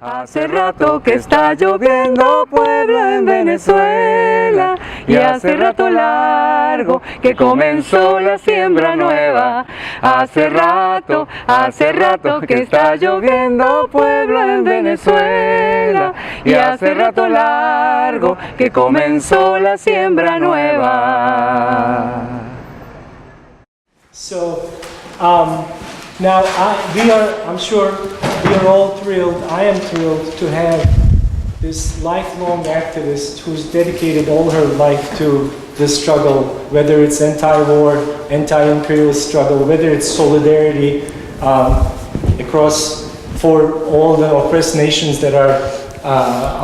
Hace rato que está lloviendo pueblo en Venezuela y hace rato largo que comenzó la siembra nueva. Hace rato que está lloviendo pueblo en Venezuela y hace rato largo que comenzó la siembra nueva. So, now I'm sure we are all thrilled, I am thrilled to have this lifelong activist who's dedicated all her life to this struggle, whether it's anti-war, anti-imperialist struggle, whether it's solidarity for all the oppressed nations that are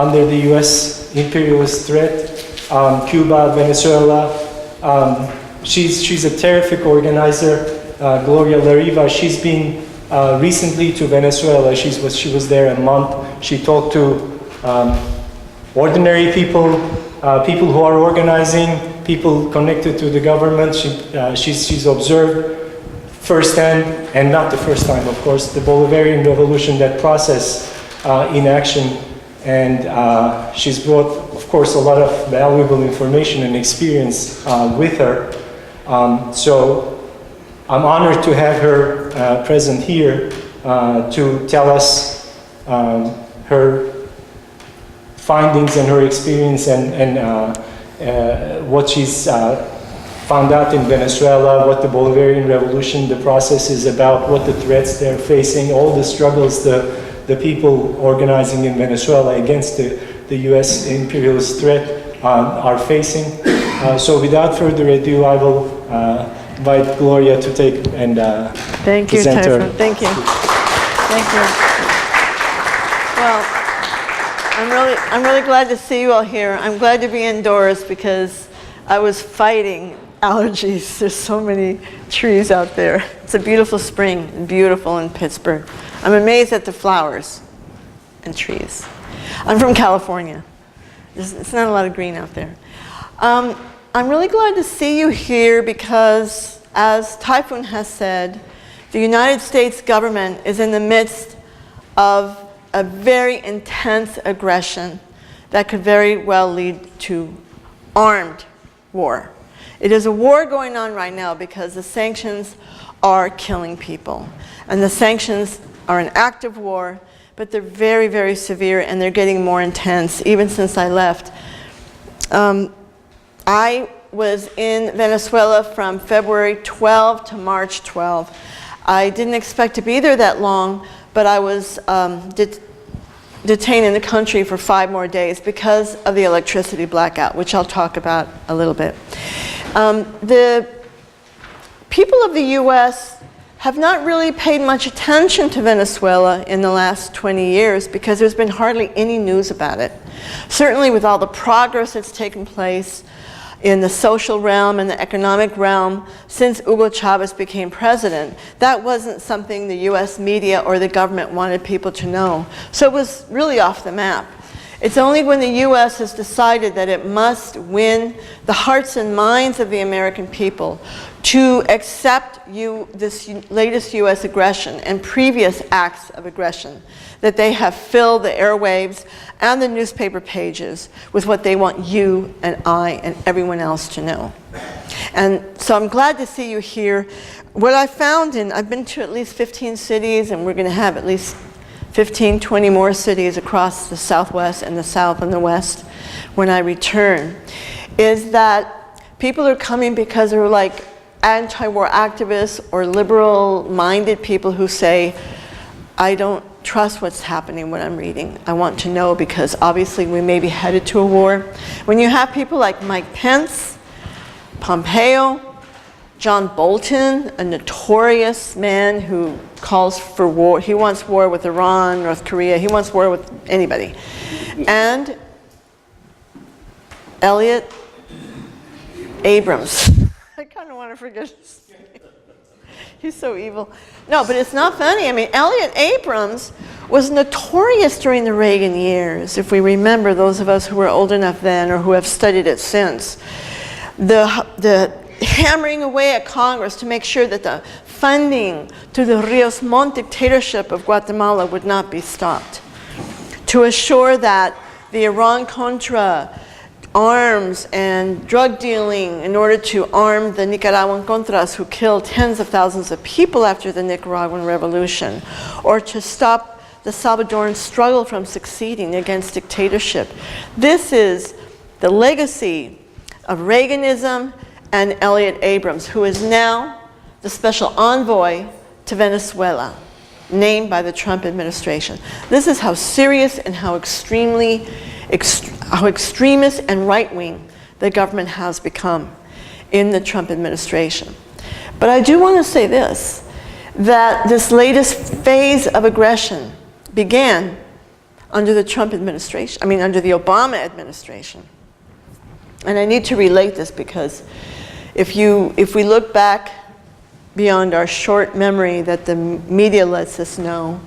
under the US imperialist threat, Cuba, Venezuela. She's a terrific organizer. Gloria La Riva, she's been recently to Venezuela. She was there a month. She talked to ordinary people, people who are organizing, people connected to the government. She's observed firsthand, and not the first time, of course, the Bolivarian Revolution, that process in action. And she's brought, of course, a lot of valuable information and experience with her. So I'm honored to have her present here to tell us her findings and her experience and what she's found out in Venezuela, what the Bolivarian Revolution, the process is about, what the threats they're facing, all the struggles the people organizing in Venezuela against the US imperialist threat are facing. So without further ado, I will invite Gloria to take and Thank you, present her. Typhoon. Thank you. Thank you. Well, I'm really glad to see you all here. I'm glad to be indoors because I was fighting allergies. There's so many trees out there. It's a beautiful spring and beautiful in Pittsburgh. I'm amazed at the flowers and trees. I'm from California. It's not a lot of green out there. I'm really glad to see you here because, as Typhoon has said, the United States government is in the midst of a very intense aggression that could very well lead to armed war. It is a war going on right now because the sanctions are killing people. And the sanctions are an active war, but they're very, very severe and they're getting more intense, even since I left. I was in Venezuela from February 12 to March 12. I didn't expect to be there that long, but I was detained in the country for 5 more days because of the electricity blackout, which I'll talk about a little bit. The people of the US have not really paid much attention to Venezuela in the last 20 years because there's been hardly any news about it. Certainly with all the progress that's taken place in the social realm and the economic realm since Hugo Chavez became president, that wasn't something the US media or the government wanted people to know. So it was really off the map. It's only when the US has decided that it must win the hearts and minds of the American people to accept this latest US aggression and previous acts of aggression, that they have filled the airwaves and the newspaper pages with what they want you and I and everyone else to know. And so I'm glad to see you here. What I found, I've been to at least 15 cities, and we're going to have at least 15, 20 more cities across the Southwest and the South and the West when I return, is that people are coming because they're like anti-war activists or liberal-minded people who say, I don't trust what's happening, what I'm reading. I want to know because obviously we may be headed to a war. When you have people like Mike Pence, Pompeo, John Bolton, a notorious man who calls for war. He wants war with Iran, North Korea. He wants war with anybody. And Elliot Abrams. I kind of want to forget his name. He's so evil. No, but it's not funny. I mean, Elliot Abrams was notorious during the Reagan years, if we remember, those of us who were old enough then or who have studied it since. The hammering away at Congress to make sure that the funding to the Rios Montt dictatorship of Guatemala would not be stopped. to assure that the Iran-Contra arms and drug dealing in order to arm the Nicaraguan Contras who killed tens of thousands of people after the Nicaraguan Revolution, or to stop the Salvadoran struggle from succeeding against dictatorship. This is the legacy of Reaganism and Elliott Abrams, who is now the special envoy to Venezuela, named by the Trump administration. This is how serious and how extremist and right-wing the government has become in the Trump administration. But I do want to say this, that this latest phase of aggression began under the Trump administration, under the Obama administration. And I need to relate this because if we look back beyond our short memory that the media lets us know,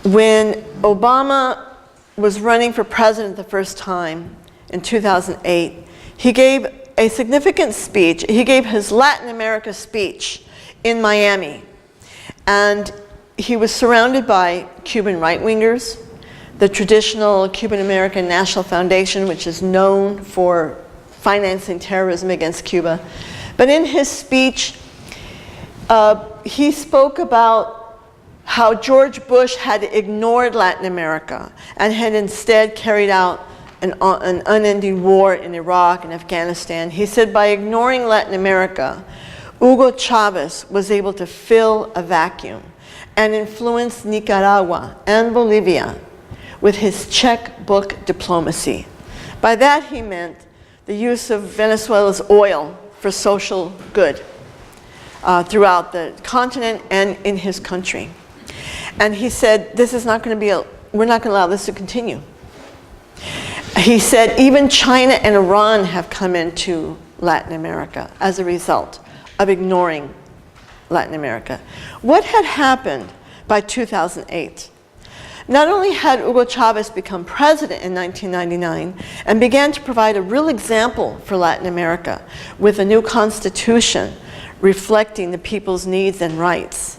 when Obama was running for president the first time in 2008, he gave a significant speech. He gave his Latin America speech in Miami. And he was surrounded by Cuban right-wingers, the traditional Cuban American National Foundation, which is known for financing terrorism against Cuba. But in his speech, he spoke about how George Bush had ignored Latin America and had instead carried out an unending war in Iraq and Afghanistan. He said by ignoring Latin America, Hugo Chavez was able to fill a vacuum and influence Nicaragua and Bolivia with his checkbook diplomacy. By that he meant the use of Venezuela's oil for social good throughout the continent and in his country. And he said, this is not going to be we're not going to allow this to continue. He said, even China and Iran have come into Latin America as a result of ignoring Latin America. What had happened by 2008? Not only had Hugo Chavez become president in 1999 and began to provide a real example for Latin America with a new constitution reflecting the people's needs and rights,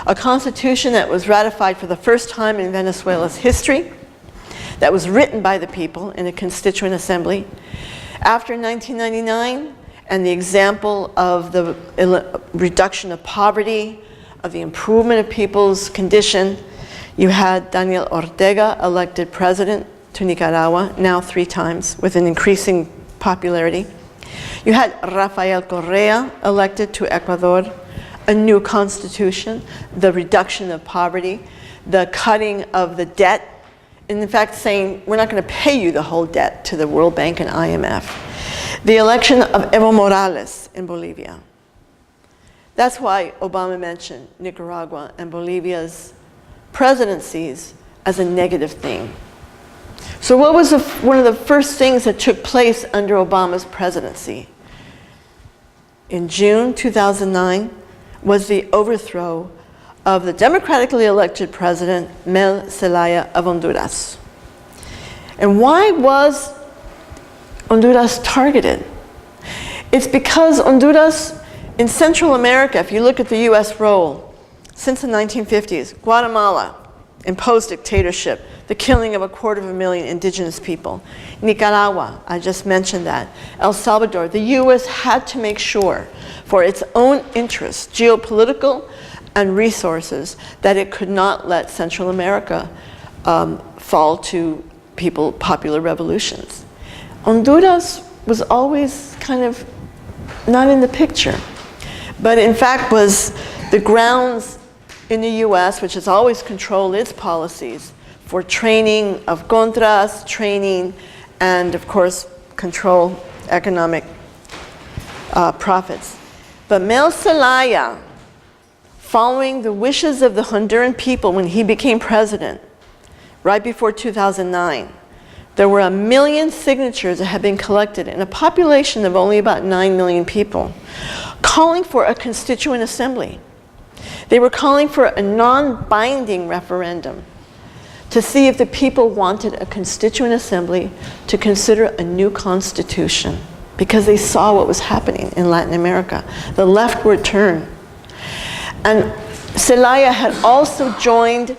a constitution that was ratified for the first time in Venezuela's history, that was written by the people in a constituent assembly. After 1999, and the example of the reduction of poverty, of the improvement of people's condition, you had Daniel Ortega elected president to Nicaragua, now 3 times, with an increasing popularity. You had Rafael Correa elected to Ecuador, a new constitution, the reduction of poverty, the cutting of the debt, and in fact saying, we're not going to pay you the whole debt to the World Bank and IMF. The election of Evo Morales in Bolivia. That's why Obama mentioned Nicaragua and Bolivia's presidencies as a negative thing. So what was one of the first things that took place under Obama's presidency? In June 2009 was the overthrow of the democratically elected president, Mel Zelaya of Honduras. And why was Honduras targeted? It's because Honduras, in Central America, if you look at the US role, since the 1950s, Guatemala imposed dictatorship, the killing of 250,000 indigenous people. Nicaragua, I just mentioned that. El Salvador, the US had to make sure for its own interests, geopolitical and resources, that it could not let Central America fall to popular revolutions. Honduras was always kind of not in the picture, but in fact was the grounds in the US, which has always controlled its policies for training of Contras, training, and of course, control economic profits. But Mel Zelaya, following the wishes of the Honduran people when he became president, right before 2009, there were 1 million signatures that had been collected in a population of only about 9 million people, calling for a constituent assembly. They were calling for a non-binding referendum to see if the people wanted a constituent assembly to consider a new constitution, because they saw what was happening in Latin America, the leftward turn. And Zelaya had also joined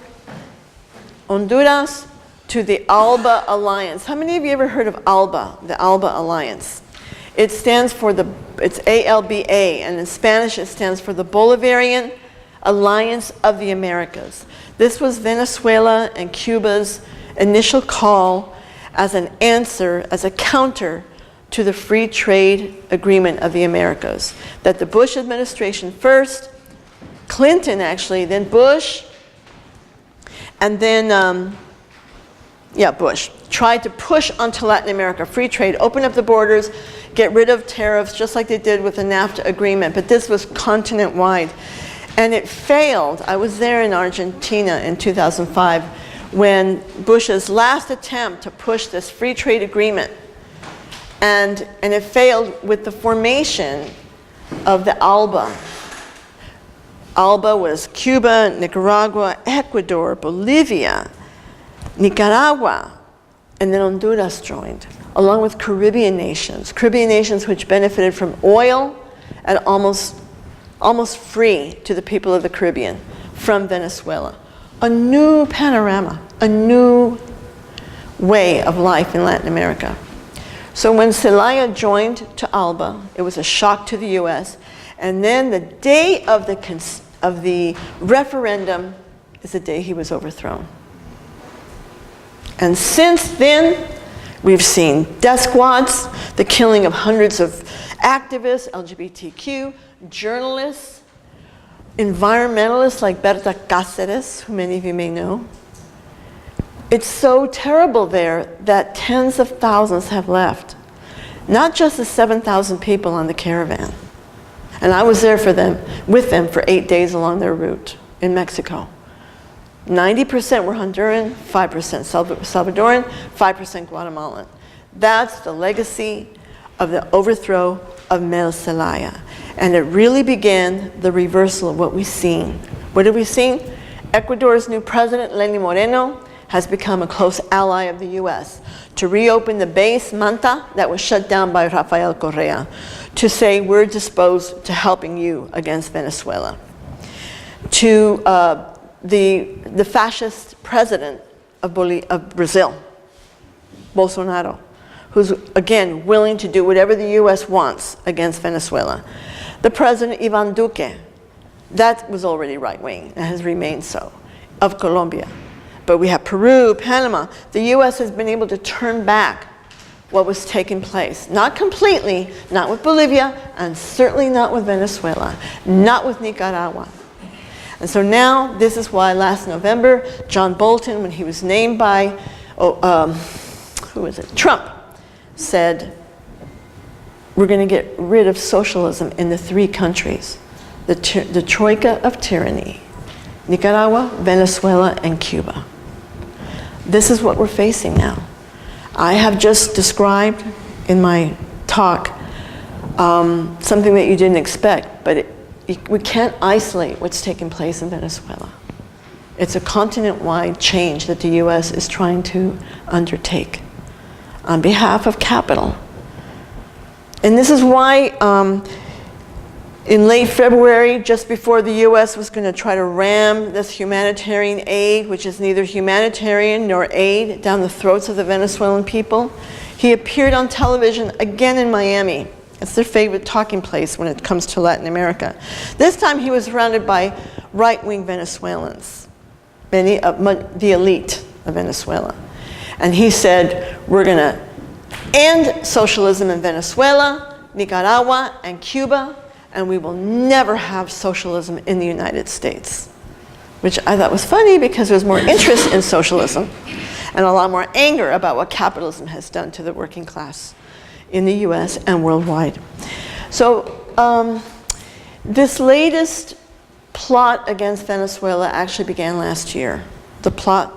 Honduras to the ALBA Alliance. How many of you ever heard of ALBA, the ALBA Alliance? It stands for it's ALBA, and in Spanish it stands for the Bolivarian Alliance of the Americas. This was Venezuela and Cuba's initial call as an answer, as a counter to the free trade agreement of the Americas. That the Bush administration first, Clinton actually, then Bush, and then, Bush, tried to push onto Latin America free trade, open up the borders, get rid of tariffs, just like they did with the NAFTA agreement. But this was continent-wide. And it failed. I was there in Argentina in 2005 when Bush's last attempt to push this free trade agreement, and it failed with the formation of the ALBA. ALBA was Cuba, Nicaragua, Ecuador, Bolivia, Nicaragua, and then Honduras joined, along with Caribbean nations which benefited from oil at almost free to the people of the Caribbean from Venezuela. A new panorama, a new way of life in Latin America. So when Zelaya joined to ALBA, it was a shock to the US. And then the day of the referendum is the day he was overthrown. And since then, we've seen death squads, the killing of hundreds of activists, LGBTQ, journalists, environmentalists like Berta Cáceres, who many of you may know. It's so terrible there that tens of thousands have left. Not just the 7,000 people on the caravan. And I was there with them for 8 days along their route in Mexico. 90% were Honduran, 5% Salvadoran, 5% Guatemalan. That's the legacy of the overthrow of Mel Zelaya. And it really began the reversal of what we've seen. What have we seen? Ecuador's new president, Lenín Moreno, has become a close ally of the US to reopen the base Manta that was shut down by Rafael Correa, to say we're disposed to helping you against Venezuela. To the fascist president of Brazil, Bolsonaro, who's again willing to do whatever the US wants against Venezuela. The president Ivan Duque, that was already right-wing and has remained so, of Colombia. But we have Peru, Panama. The US has been able to turn back what was taking place. Not completely, not with Bolivia, and certainly not with Venezuela, not with Nicaragua. And so now, this is why last November, John Bolton, when he was named by, Trump, said, we're going to get rid of socialism in the 3 countries, the troika of tyranny, Nicaragua, Venezuela, and Cuba. This is what we're facing now. I have just described in my talk something that you didn't expect, but we can't isolate what's taking place in Venezuela. It's a continent-wide change that the US is trying to undertake on behalf of capital. And this is why in late February, just before the US was going to try to ram this humanitarian aid, which is neither humanitarian nor aid, down the throats of the Venezuelan people, he appeared on television again in Miami. It's their favorite talking place when it comes to Latin America. This time he was surrounded by right-wing Venezuelans, many of the elite of Venezuela. And he said, we're going to end socialism in Venezuela, Nicaragua, and Cuba, and we will never have socialism in the United States. Which I thought was funny because there was more interest in socialism and a lot more anger about what capitalism has done to the working class in the US and worldwide. So this latest plot against Venezuela actually began last year. The plot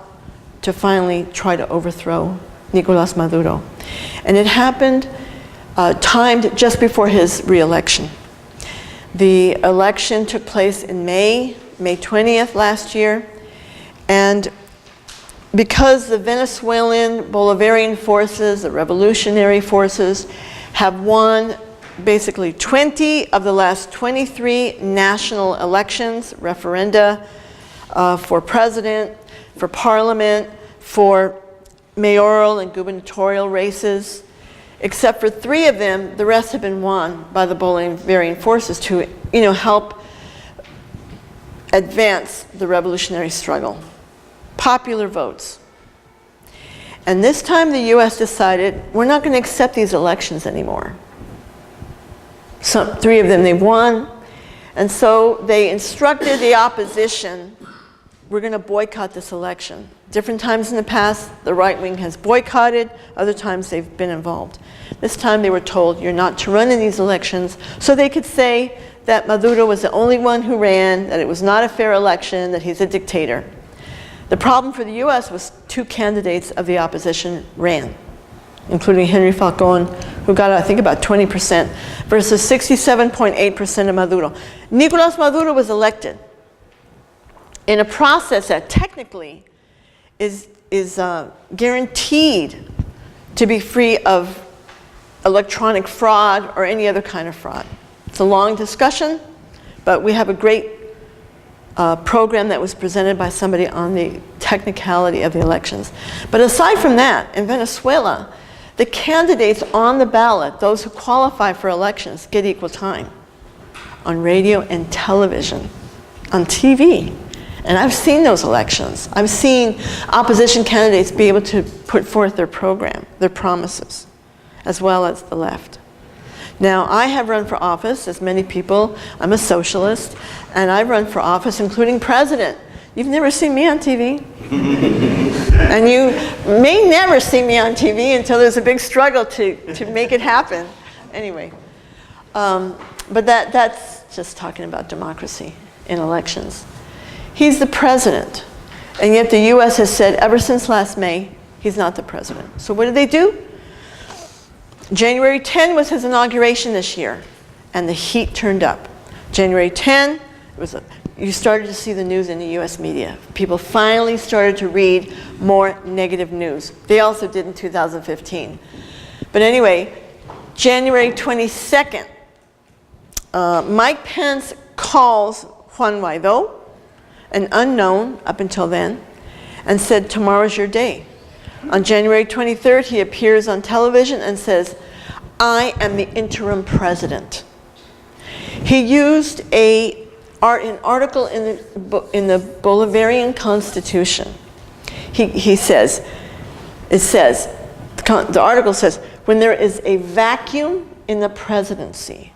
to finally try to overthrow Nicolás Maduro. And it happened timed just before his re-election. The election took place in May 20th last year. And because the Venezuelan Bolivarian forces, the revolutionary forces, have won basically 20 of the last 23 national elections, referenda for president, for parliament, for mayoral and gubernatorial races. Except for 3 of them, the rest have been won by the Bolivarian forces to, help advance the revolutionary struggle. Popular votes. And this time the US decided, we're not going to accept these elections anymore. 3 of them they won, and so they instructed the opposition, we're going to boycott this election. Different times in the past, the right wing has boycotted, other times they've been involved. This time they were told, you're not to run in these elections, so they could say that Maduro was the only one who ran, that it was not a fair election, that he's a dictator. The problem for the US was 2 candidates of the opposition ran, including Henry Falcón, who got, I think, about 20%, versus 67.8% of Maduro. Nicolás Maduro was elected in a process that technically is guaranteed to be free of electronic fraud or any other kind of fraud. It's a long discussion, but we have a great program that was presented by somebody on the technicality of the elections. But aside from that, in Venezuela, the candidates on the ballot, those who qualify for elections, get equal time on radio and television, on TV. And I've seen those elections. I've seen opposition candidates be able to put forth their program, their promises, as well as the left. Now, I have run for office, as many people. I'm a socialist, and I've run for office, including president. You've never seen me on TV. And you may never see me on TV until there's a big struggle to make it happen. Anyway, but that's just talking about democracy in elections. He's the president, and yet the US has said ever since last May, he's not the president. So what did they do? January 10 was his inauguration this year, and the heat turned up. January 10, you started to see the news in the US media. People finally started to read more negative news. They also did in 2015. But anyway, January 22nd, Mike Pence calls Juan Guaidó, an unknown up until then, and said, tomorrow's your day. On January 23rd, he appears on television and says, I am the interim president. He used an article in the Bolivarian Constitution. The article says, when there is a vacuum in the presidency,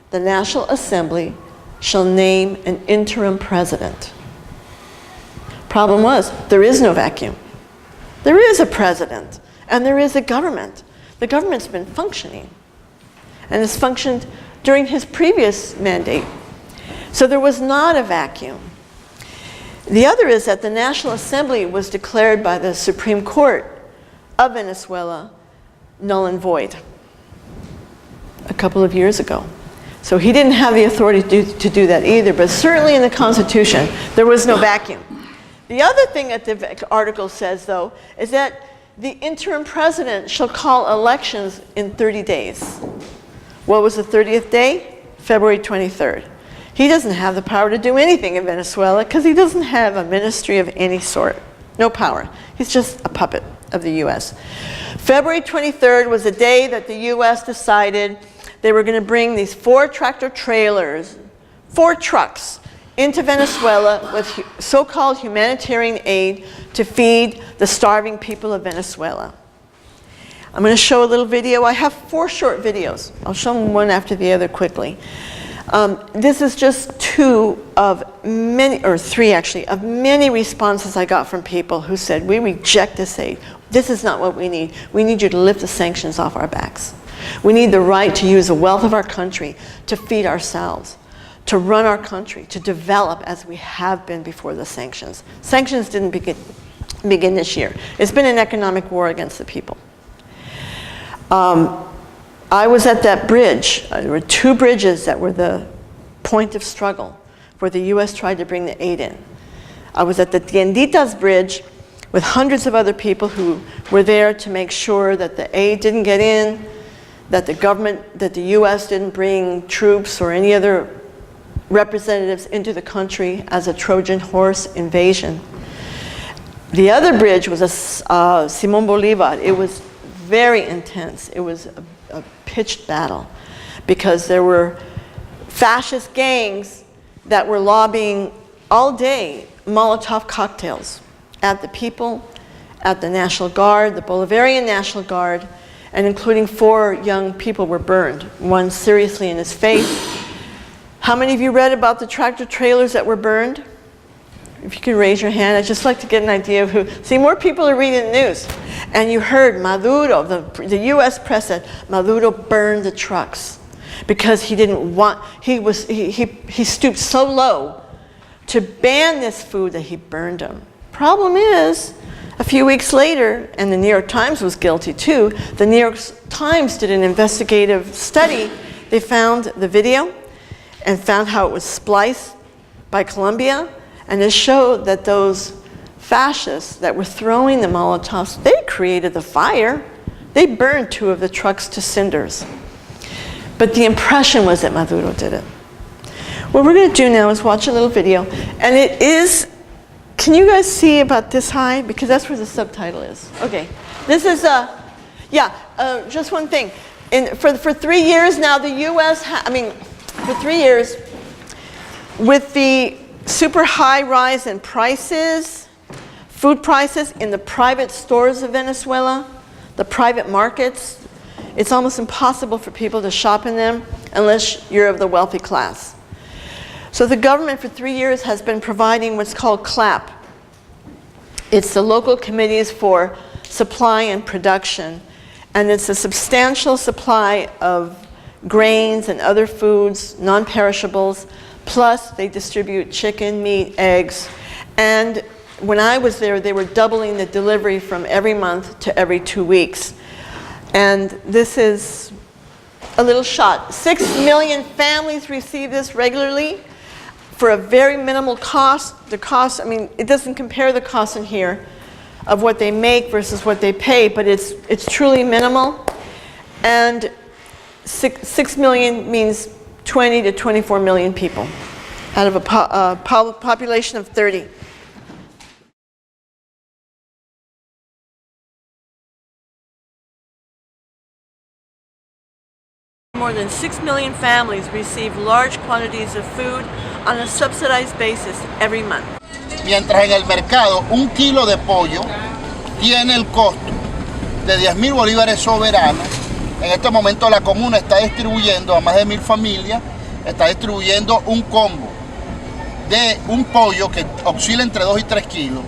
the National Assembly shall name an interim president. Problem was, there is no vacuum. There is a president, and there is a government. The government's been functioning, and has functioned during his previous mandate. So there was not a vacuum. The other is that the National Assembly was declared by the Supreme Court of Venezuela null and void a couple of years ago. So he didn't have the authority to do that either, but certainly in the Constitution, there was no vacuum. The other thing that the article says, though, is that the interim president shall call elections in 30 days. What was the 30th day? February 23rd. He doesn't have the power to do anything in Venezuela because he doesn't have a ministry of any sort. No power. He's just a puppet of the US. February 23rd was the day that the US decided they were going to bring these 4 tractor trailers, 4 trucks, into Venezuela with so-called humanitarian aid to feed the starving people of Venezuela. I'm going to show a little video. I have 4 short videos. I'll show them one after the other quickly. This is just 2 of many, or 3 actually, of many responses I got from people who said, we reject this aid. This is not what we need. We need you to lift the sanctions off our backs. We need the right to use the wealth of our country to feed ourselves, to run our country, to develop as we have been before the sanctions. Sanctions didn't begin this year. It's been an economic war against the people. I was at that bridge. There were 2 bridges that were the point of struggle where the US tried to bring the aid in. I was at the Tienditas Bridge with hundreds of other people who were there to make sure that the aid didn't get in, that the government, that the US didn't bring troops or any other representatives into the country as a Trojan horse invasion. The other bridge was a Simón Bolívar. It was very intense. It was a pitched battle because there were fascist gangs that were lobbying all day Molotov cocktails at the people, at the National Guard, the Bolivarian National Guard, and including 4 young people were burned, one seriously in his face. How many of you read about the tractor trailers that were burned? If you could raise your hand, I'd just like to get an idea of who. See, more people are reading the news. And you heard Maduro, the US press said, Maduro burned the trucks because he didn't want, he stooped so low to ban this food that he burned them. Problem is, a few weeks later, and the New York Times was guilty too, the New York Times did an investigative study. They found the video and found how it was spliced by Colombia, and it showed that those fascists that were throwing the Molotovs, they created the fire. They burned 2 of the trucks to cinders. But the impression was that Maduro did it. What we're going to do now is watch a little video, and it is, can you guys see about this high? Because that's where the subtitle is. Okay, this is, just one thing. For 3 years now, the US, for 3 years, with the super high rise in prices, food prices in the private stores of Venezuela, the private markets, it's almost impossible for people to shop in them unless you're of the wealthy class. So the government for 3 years has been providing what's called CLAP. It's the local committees for supply and production, and it's a substantial supply of grains and other foods, non-perishables, plus they distribute chicken, meat, eggs, and when I was there, they were doubling the delivery from every month to every 2 weeks. And this is a little shot. 6 million families receive this regularly for a very minimal cost. The cost, it doesn't compare the cost in here of what they make versus what they pay, but it's truly minimal. And 6 million means 20 to 24 million people out of a population of 30. More than 6 million families receive large quantities of food on a subsidized basis every month. Mientras en el mercado un kilo de pollo tiene el costo de 10.000 bolívares soberanos, en este momento la comuna está distribuyendo a más de 1.000 familias, está distribuyendo un combo de un pollo que oscila entre 2 y 3 kilos,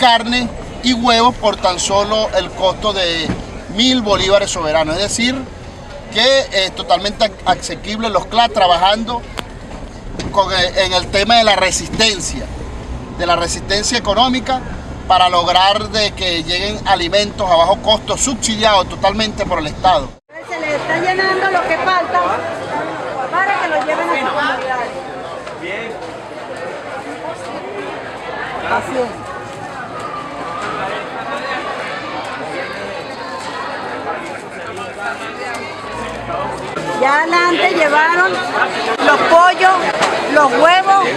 carne y huevos por tan solo el costo de 1.000 bolívares soberanos. Es decir, que es totalmente asequible los CLAP trabajando en el tema de la resistencia económica para lograr de que lleguen alimentos a bajo costo subsidiados totalmente por el Estado. Se le está llenando lo que falta para que lo lleven a sus comunidades. Bien. Gracias. Ya adelante llevaron los pollos, los huevos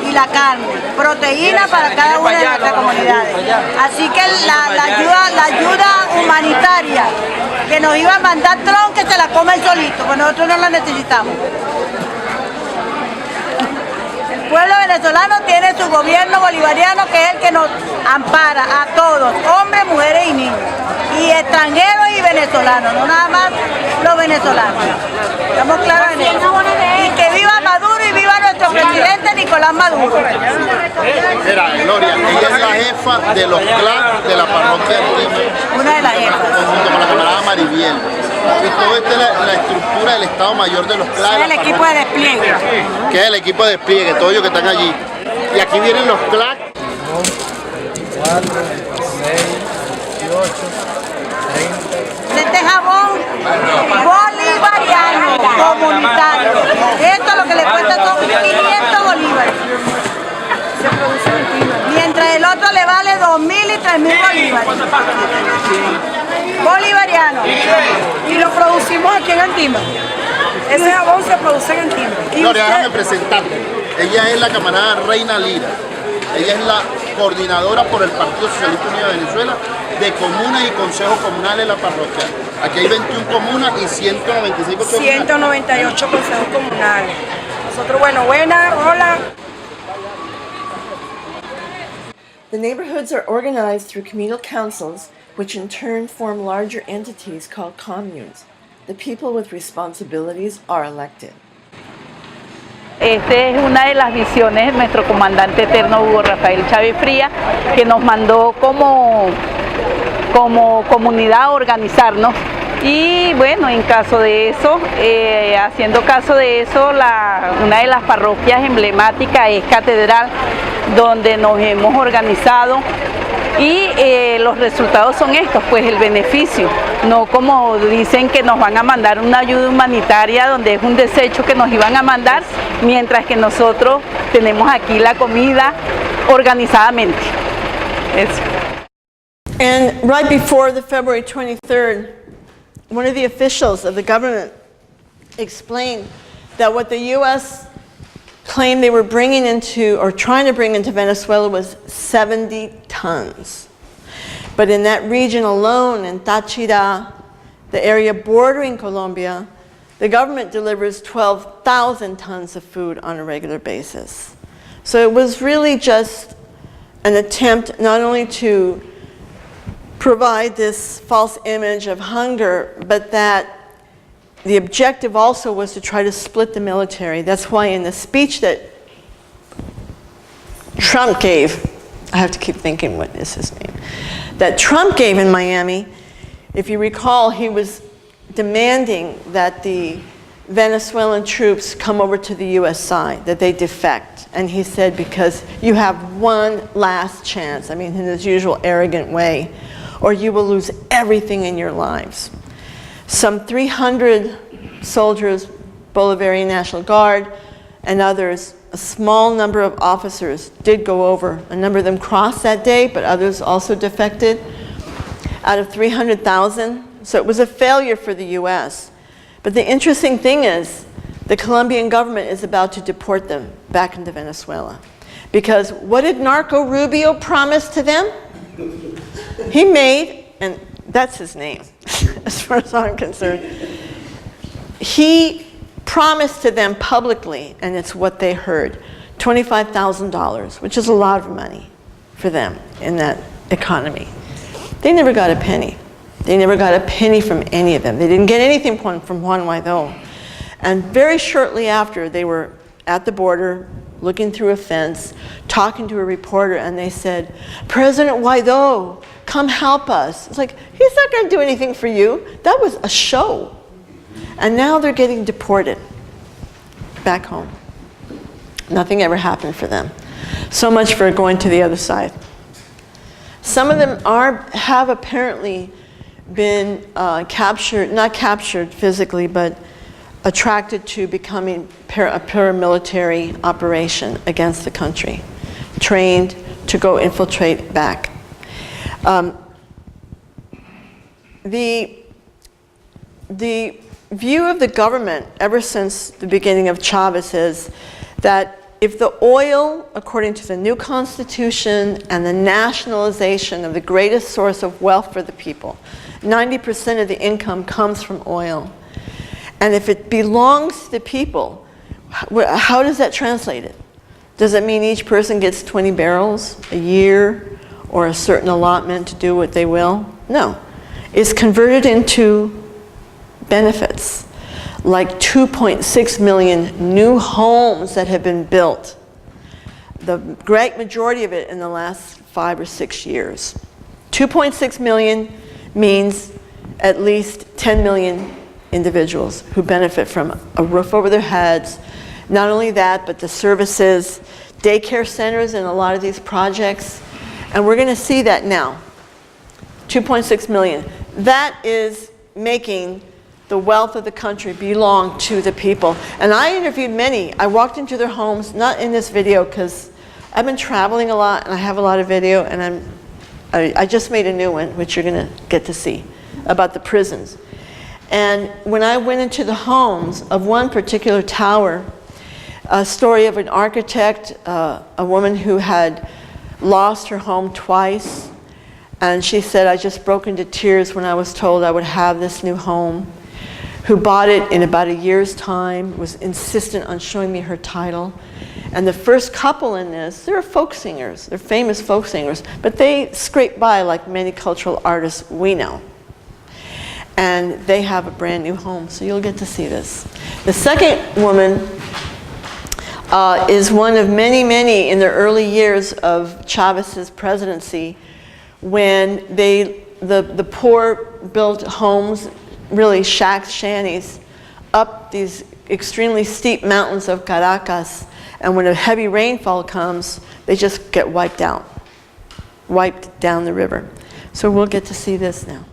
y la carne, proteína para cada una de nuestras comunidades. Así que la ayuda humanitaria que nos iba a mandar Trump, que se la coma él solito, pues nosotros no la necesitamos. El pueblo venezolano tiene su gobierno bolivariano, que es el que nos ampara a todos, hombres, mujeres y niños, y extranjeros y venezolanos, no nada más los venezolanos. ¿Estamos claros en eso? Y que viva Maduro y viva nuestro presidente Nicolás Maduro. Mira, Gloria, ella es la jefa de los CLAP de la parroquia de Una de las jefas. Junto con la camarada Maribiel. Y todo esto es la estructura del Estado Mayor de los CLAP. Es el equipo de despliegue. Que es el equipo de despliegue, todos ellos que están allí. Y aquí vienen los CLAP. 4, 6, 18, 30. Este jabón bolivariano comunitario. Esto lo que le cuesta son 500 bolívares. Mientras el otro le vale 2.000 y 3.000 bolívares. Bolivariano. Y lo producimos aquí en Antima. Ese jabón se produce en Antima. Gloria, déjame presentarte. Ella es la camarada Reina Lira. Ella es la coordinadora por el Partido Socialista Unido de Venezuela de comunas y consejos comunales en la parroquia. Aquí hay 21 comunas y 196 consejos 198 consejos comunales. Nosotros, bueno, buena, hola. The neighborhoods are organized through communal councils, which in turn form larger entities called communes. The people with responsibilities are elected. Esta es una de las visiones de nuestro comandante eterno Hugo Rafael Chávez Frías, que nos mandó como comunidad a organizarnos. Y bueno, en caso de eso, haciendo caso de eso, una de las parroquias emblemáticas es Catedral, donde nos hemos organizado y los resultados son estos, pues el beneficio, no como dicen que nos van a mandar una ayuda humanitaria donde es un desecho que nos iban a mandar, mientras que nosotros tenemos aquí la comida organizadamente. Eso. And right before the February 23rd, one of the officials of the government explained that what the U.S. claimed they were bringing into, or trying to bring into Venezuela, was 70 tons. But in that region alone, in Táchira, the area bordering Colombia, the government delivers 12,000 tons of food on a regular basis. So it was really just an attempt not only to provide this false image of hunger, but that the objective also was to try to split the military. That's why in the speech that Trump gave, I have to keep thinking what is his name, that Trump gave in Miami, if you recall, he was demanding that the Venezuelan troops come over to the US side, that they defect. And he said, because you have one last chance, I mean, in his usual arrogant way, or you will lose everything in your lives. Some 300 soldiers, Bolivarian National Guard, and others, a small number of officers did go over. A number of them crossed that day, but others also defected out of 300,000. So it was a failure for the US. But the interesting thing is, the Colombian government is about to deport them back into Venezuela. Because what did Narco Rubio promise to them? He made, and that's his name, as far as I'm concerned, he promised to them publicly, and it's what they heard, $25,000, which is a lot of money for them in that economy. They never got a penny. They never got a penny from any of them. They didn't get anything from Juan Guaidó. And very shortly after, they were at the border, looking through a fence, talking to a reporter, and they said, President Guaidó, come help us. It's like, he's not going to do anything for you. That was a show. And now they're getting deported back home. Nothing ever happened for them. So much for going to the other side. Some of them have apparently been captured, not captured physically, but attracted to becoming a paramilitary operation against the country, trained to go infiltrate back. The view of the government ever since the beginning of Chavez is that if the oil, according to the new constitution and the nationalization of the greatest source of wealth for the people, 90% of the income comes from oil. And if it belongs to the people, how does that translate it? Does it mean each person gets 20 barrels a year or a certain allotment to do what they will? No. It's converted into benefits, like 2.6 million new homes that have been built. The great majority of it in the last 5 or 6 years. 2.6 million means at least 10 million individuals who benefit from a roof over their heads. Not only that, but the services, daycare centers in a lot of these projects. And we're going to see that now. 2.6 million. That is making the wealth of the country belong to the people. And I interviewed many. I walked into their homes, not in this video, because I've been traveling a lot and I have a lot of video, and I just made a new one, which you're going to get to see, about the prisons. And when I went into the homes of one particular tower, a story of an architect, a woman who had lost her home twice. And she said, I just broke into tears when I was told I would have this new home. Who bought it in about a year's time, was insistent on showing me her title. And the first couple in this, they're folk singers, they're famous folk singers, but they scrape by like many cultural artists we know. And they have a brand new home, so you'll get to see this. The second woman is one of many, many in the early years of Chavez's presidency, when the poor built homes, really shacks, shanties, up these extremely steep mountains of Caracas, and when a heavy rainfall comes, they just get wiped out, wiped down the river. So we'll get to see this now.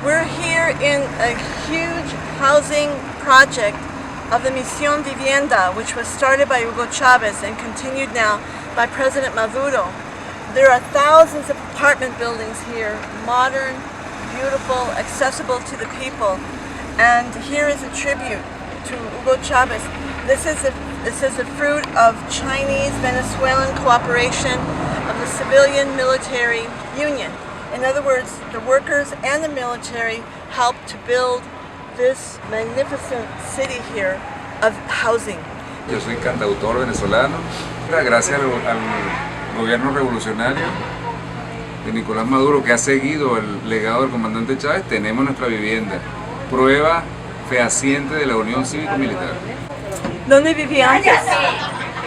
We're here in a huge housing project of the Misión Vivienda, which was started by Hugo Chavez and continued now by President Maduro. There are thousands of apartment buildings here, modern, beautiful, accessible to the people. And here is a tribute to Hugo Chavez. This is the fruit of Chinese-Venezuelan cooperation of the civilian-military union. In other words, the workers and the military helped to build this magnificent city here of housing. Yo soy cantautor venezolano. Gracias al gobierno revolucionario de Nicolás Maduro, que ha seguido el legado del comandante Chávez, tenemos nuestra vivienda. Prueba fehaciente de la unión cívico-militar. ¿Dónde vivía antes?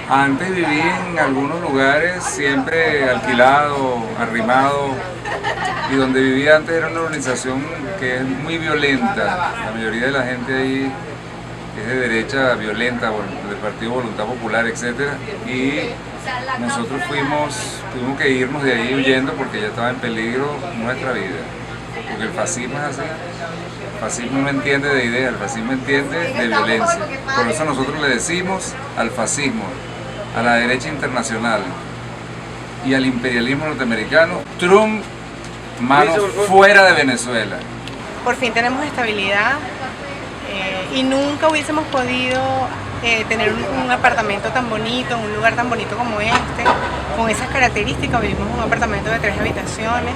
Antes viví en algunos lugares, siempre alquilado, arrimado, y donde vivía antes era una organización que es muy violenta. La mayoría de la gente ahí es de derecha violenta, del Partido Voluntad Popular, etc. Y nosotros tuvimos que irnos de ahí huyendo porque ya estaba en peligro nuestra vida. Porque el fascismo es así. El fascismo no entiende de ideas, el fascismo entiende de violencia. Por eso nosotros le decimos al fascismo, a la derecha internacional y al imperialismo norteamericano, Trump, manos fuera de Venezuela. Por fin tenemos estabilidad y nunca hubiésemos podido tener un apartamento tan bonito, un lugar tan bonito como este, con esas características. Vivimos en un apartamento de 3 habitaciones,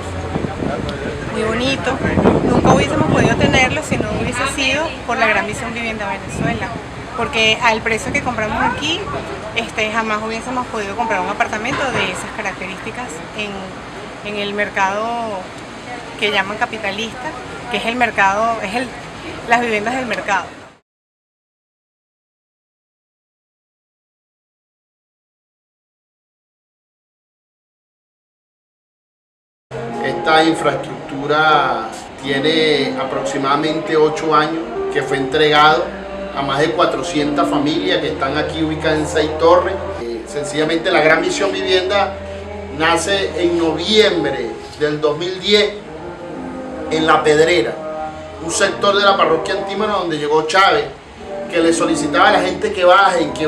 muy bonito. Nunca hubiésemos podido tenerlo si no hubiese sido por la Gran Misión Vivienda Venezuela, porque al precio que compramos aquí, jamás hubiésemos podido comprar un apartamento de esas características en el mercado que llaman capitalista, que es el mercado, las viviendas del mercado. Esta infraestructura tiene aproximadamente 8 años que fue entregado a más de 400 familias que están aquí ubicadas en 6 torres. Sencillamente la Gran Misión Vivienda nace en noviembre del 2010 en La Pedrera, un sector de la parroquia Antímano donde llegó Chávez, que le solicitaba a la gente que bajen, que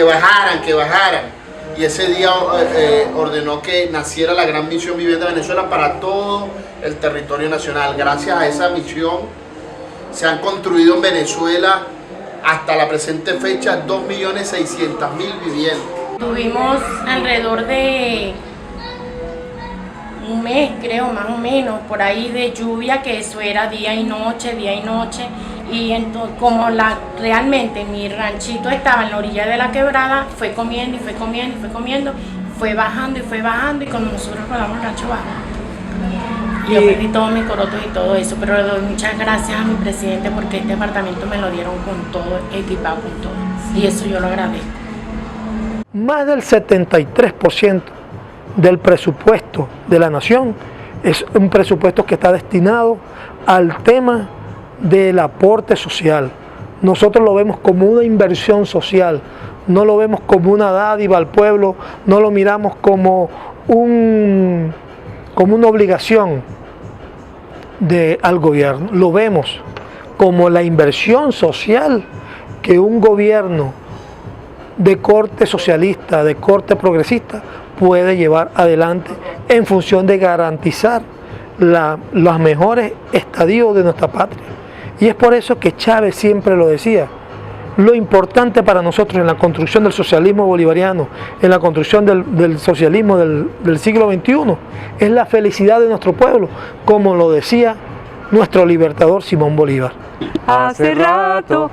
bajaran. Y ese día ordenó que naciera la Gran Misión Vivienda Venezuela para todo el territorio nacional. Gracias a esa misión se han construido en Venezuela hasta la presente fecha 2.600.000 viviendas. Tuvimos alrededor de un mes, creo, más o menos, por ahí de lluvia, que eso era día y noche, y entonces, como realmente mi ranchito estaba en la orilla de la quebrada, fue comiendo, fue bajando, y cuando nosotros rodamos el rancho bajo, yo perdí todos mis corotos y todo eso, pero le doy muchas gracias a mi presidente porque este apartamento me lo dieron con todo, equipado con todo, y eso yo lo agradezco. Más del 73% del presupuesto de la nación es un presupuesto que está destinado al tema del aporte social. Nosotros lo vemos como una inversión social, no lo vemos como una dádiva al pueblo, no lo miramos como una obligación al gobierno, lo vemos como la inversión social que un gobierno de corte socialista, de corte progresista, puede llevar adelante en función de garantizar los mejores estadios de nuestra patria. Y es por eso que Chávez siempre lo decía, lo importante para nosotros en la construcción del socialismo bolivariano, en la construcción del socialismo del siglo XXI, es la felicidad de nuestro pueblo, como lo decía nuestro libertador Simón Bolívar. Hace rato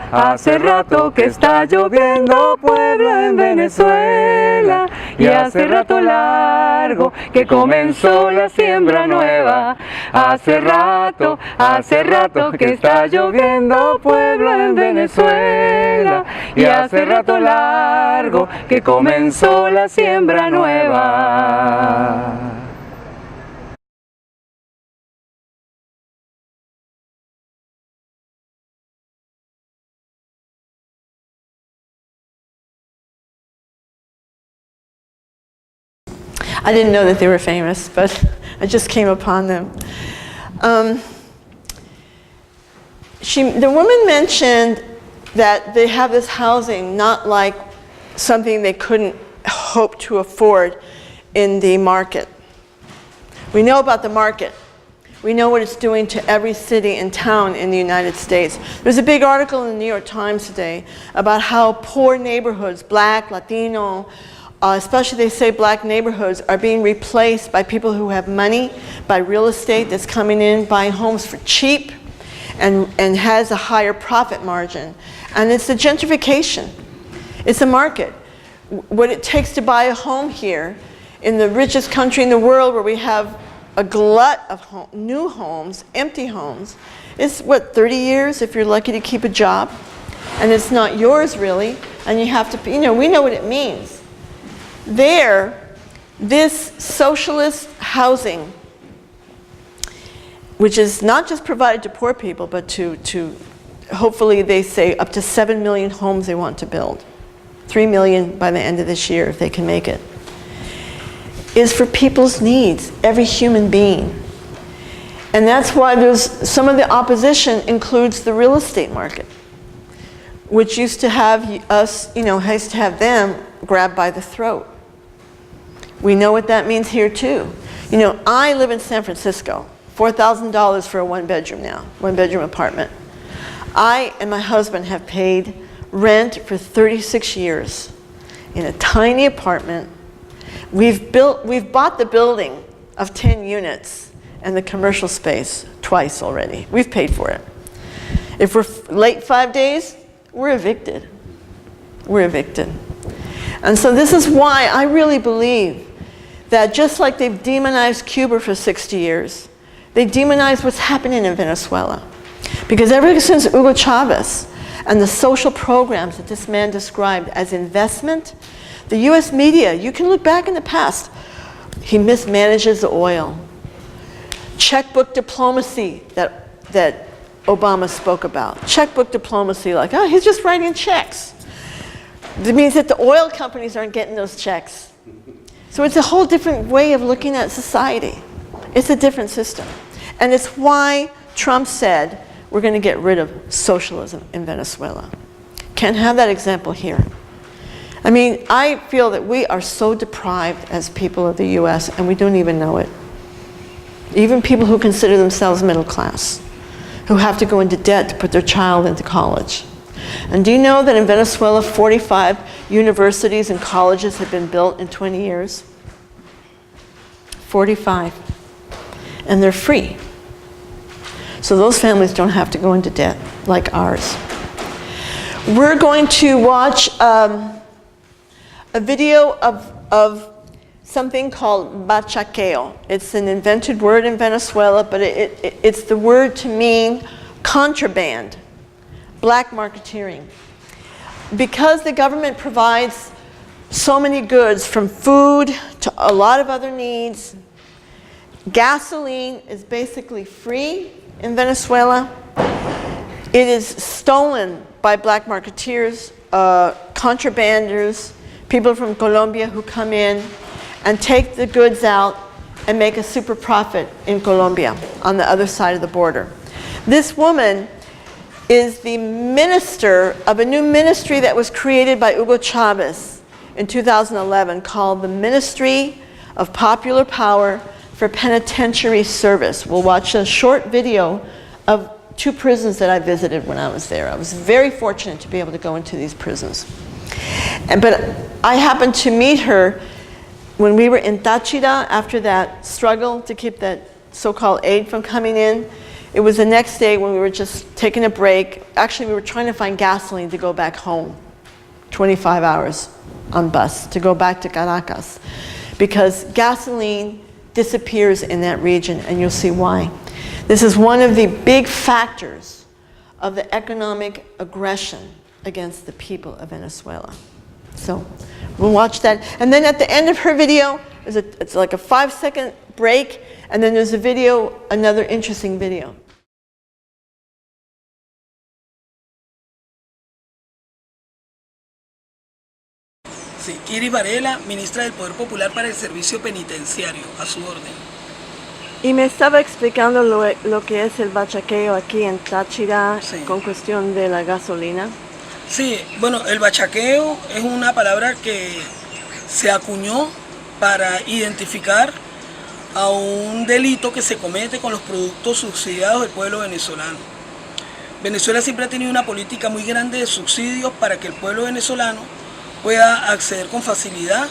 que está lloviendo pueblo en Venezuela, y hace rato largo que comenzó la siembra nueva. Hace rato que está lloviendo pueblo en Venezuela, y hace rato largo que comenzó la siembra nueva. I didn't know that they were famous, but I just came upon them. The woman mentioned that they have this housing not like something they couldn't hope to afford in the market. We know about the market. We know what it's doing to every city and town in the United States. There's a big article in the New York Times today about how poor neighborhoods, Black, Latino, especially they say Black neighborhoods, are being replaced by people who have money, by real estate that's coming in, buying homes for cheap, and has a higher profit margin. And it's the gentrification. It's a market. What it takes to buy a home here in the richest country in the world, where we have a glut of new homes, empty homes, is what, 30 years if you're lucky to keep a job? And it's not yours really, and you have to, we know what it means. This socialist housing, which is not just provided to poor people, but to hopefully they say up to 7 million homes they want to build, 3 million by the end of this year if they can make it, is for people's needs, every human being. And that's why some of the opposition includes the real estate market, which used to have us, used to have them grabbed by the throat. We know what that means here too. I live in San Francisco, $4,000 for a one-bedroom apartment. I and my husband have paid rent for 36 years in a tiny apartment. We've bought the building of 10 units and the commercial space twice already. We've paid for it. If we're late 5 days, we're evicted. We're evicted. And so this is why I really believe that just like they've demonized Cuba for 60 years, they demonize what's happening in Venezuela. Because ever since Hugo Chavez and the social programs that this man described as investment, the US media, you can look back in the past, he mismanages the oil. Checkbook diplomacy that Obama spoke about. Checkbook diplomacy, like, he's just writing checks. It means that the oil companies aren't getting those checks. So it's a whole different way of looking at society. It's a different system. And it's why Trump said, we're going to get rid of socialism in Venezuela. Can't have that example here. I feel that we are so deprived as people of the US, and we don't even know it. Even people who consider themselves middle class, who have to go into debt to put their child into college. And do you know that in Venezuela, 45 universities and colleges have been built in 20 years? 45. And they're free. So those families don't have to go into debt like ours. We're going to watch a video of something called bachaqueo. It's an invented word in Venezuela, but it's the word to mean contraband, black marketeering. Because the government provides so many goods, from food to a lot of other needs, gasoline is basically free in Venezuela. It is stolen by black marketeers, contrabanders, people from Colombia who come in and take the goods out and make a super profit in Colombia on the other side of the border. This woman is the minister of a new ministry that was created by Hugo Chavez in 2011 called the Ministry of Popular Power for Penitentiary Service. We'll watch a short video of 2 prisons that I visited when I was there. I was very fortunate to be able to go into these prisons. But I happened to meet her when we were in Táchira after that struggle to keep that so-called aid from coming in. It was the next day when we were just taking a break. Actually, we were trying to find gasoline to go back home. 25 hours on bus to go back to Caracas. Because gasoline disappears in that region, and you'll see why. This is one of the big factors of the economic aggression against the people of Venezuela. So we'll watch that. And then at the end of her video, it's like a 5-second break, and then there's a video, another interesting video. Sí, Iris Varela, ministra del Poder Popular para el Servicio Penitenciario, a su orden. Y me estaba explicando lo que es el bachaqueo aquí en Táchira, sí, con cuestión de la gasolina. Sí, bueno, el bachaqueo es una palabra que se acuñó para identificar a un delito que se comete con los productos subsidiados del pueblo venezolano. Venezuela siempre ha tenido una política muy grande de subsidios para que el pueblo venezolano pueda acceder con facilidad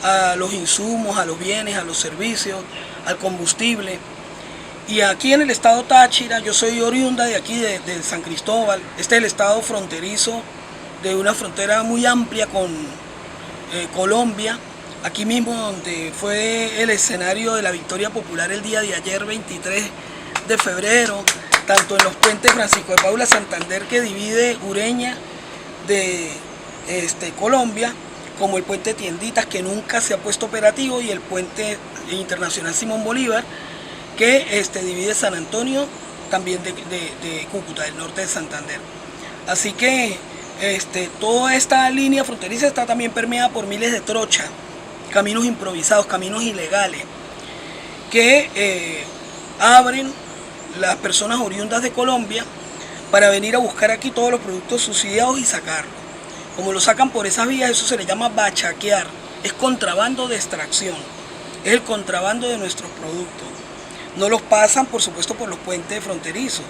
a los insumos, a los bienes, a los servicios, al combustible. Y aquí en el estado Táchira, yo soy oriunda de aquí, de San Cristóbal. Este es el estado fronterizo de una frontera muy amplia con Colombia. Aquí mismo donde fue el escenario de la victoria popular el día de ayer, 23 de febrero, tanto en los puentes Francisco de Paula Santander, que divide Ureña de Colombia, como el puente Tienditas, que nunca se ha puesto operativo, y el puente internacional Simón Bolívar, que divide San Antonio también de Cúcuta, del norte de Santander. Así que toda esta línea fronteriza está también permeada por miles de trochas, caminos improvisados, caminos ilegales, que abren las personas oriundas de Colombia para venir a buscar aquí todos los productos subsidiados y sacarlos. Como lo sacan por esas vías, eso se le llama bachaquear, es contrabando de extracción, es el contrabando de nuestros productos. No los pasan, por supuesto, por los puentes fronterizos.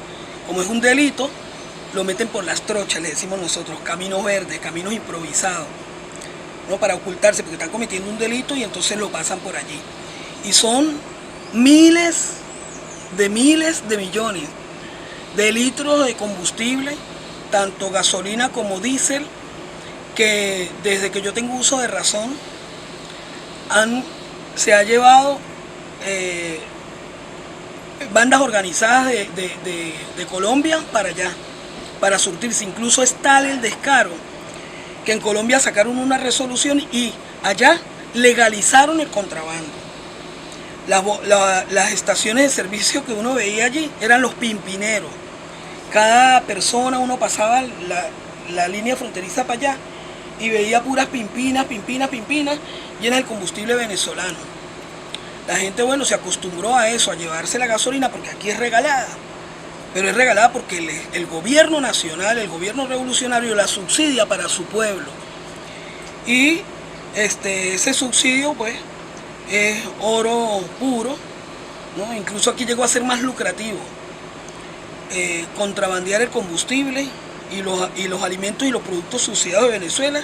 Como es un delito, lo meten por las trochas, le decimos nosotros, caminos verdes, caminos improvisados, ¿no? Para ocultarse, porque están cometiendo un delito y entonces lo pasan por allí. Y son miles de millones de litros de combustible, tanto gasolina como diésel, que desde que yo tengo uso de razón se ha llevado bandas organizadas de Colombia para allá, para surtirse. Incluso es tal el descaro que en Colombia sacaron una resolución y allá legalizaron el contrabando. Las estaciones de servicio que uno veía allí eran los pimpineros. Cada persona, uno pasaba la línea fronteriza para allá y veía puras pimpinas llenas del combustible venezolano. La gente, bueno, se acostumbró a eso, a llevarse la gasolina, porque aquí es regalada. Pero es regalada porque el gobierno nacional, el gobierno revolucionario la subsidia para su pueblo. Y ese subsidio, pues, es oro puro, ¿no? Incluso aquí llegó a ser más lucrativo contrabandear el combustible y los alimentos y los productos subsidiados de Venezuela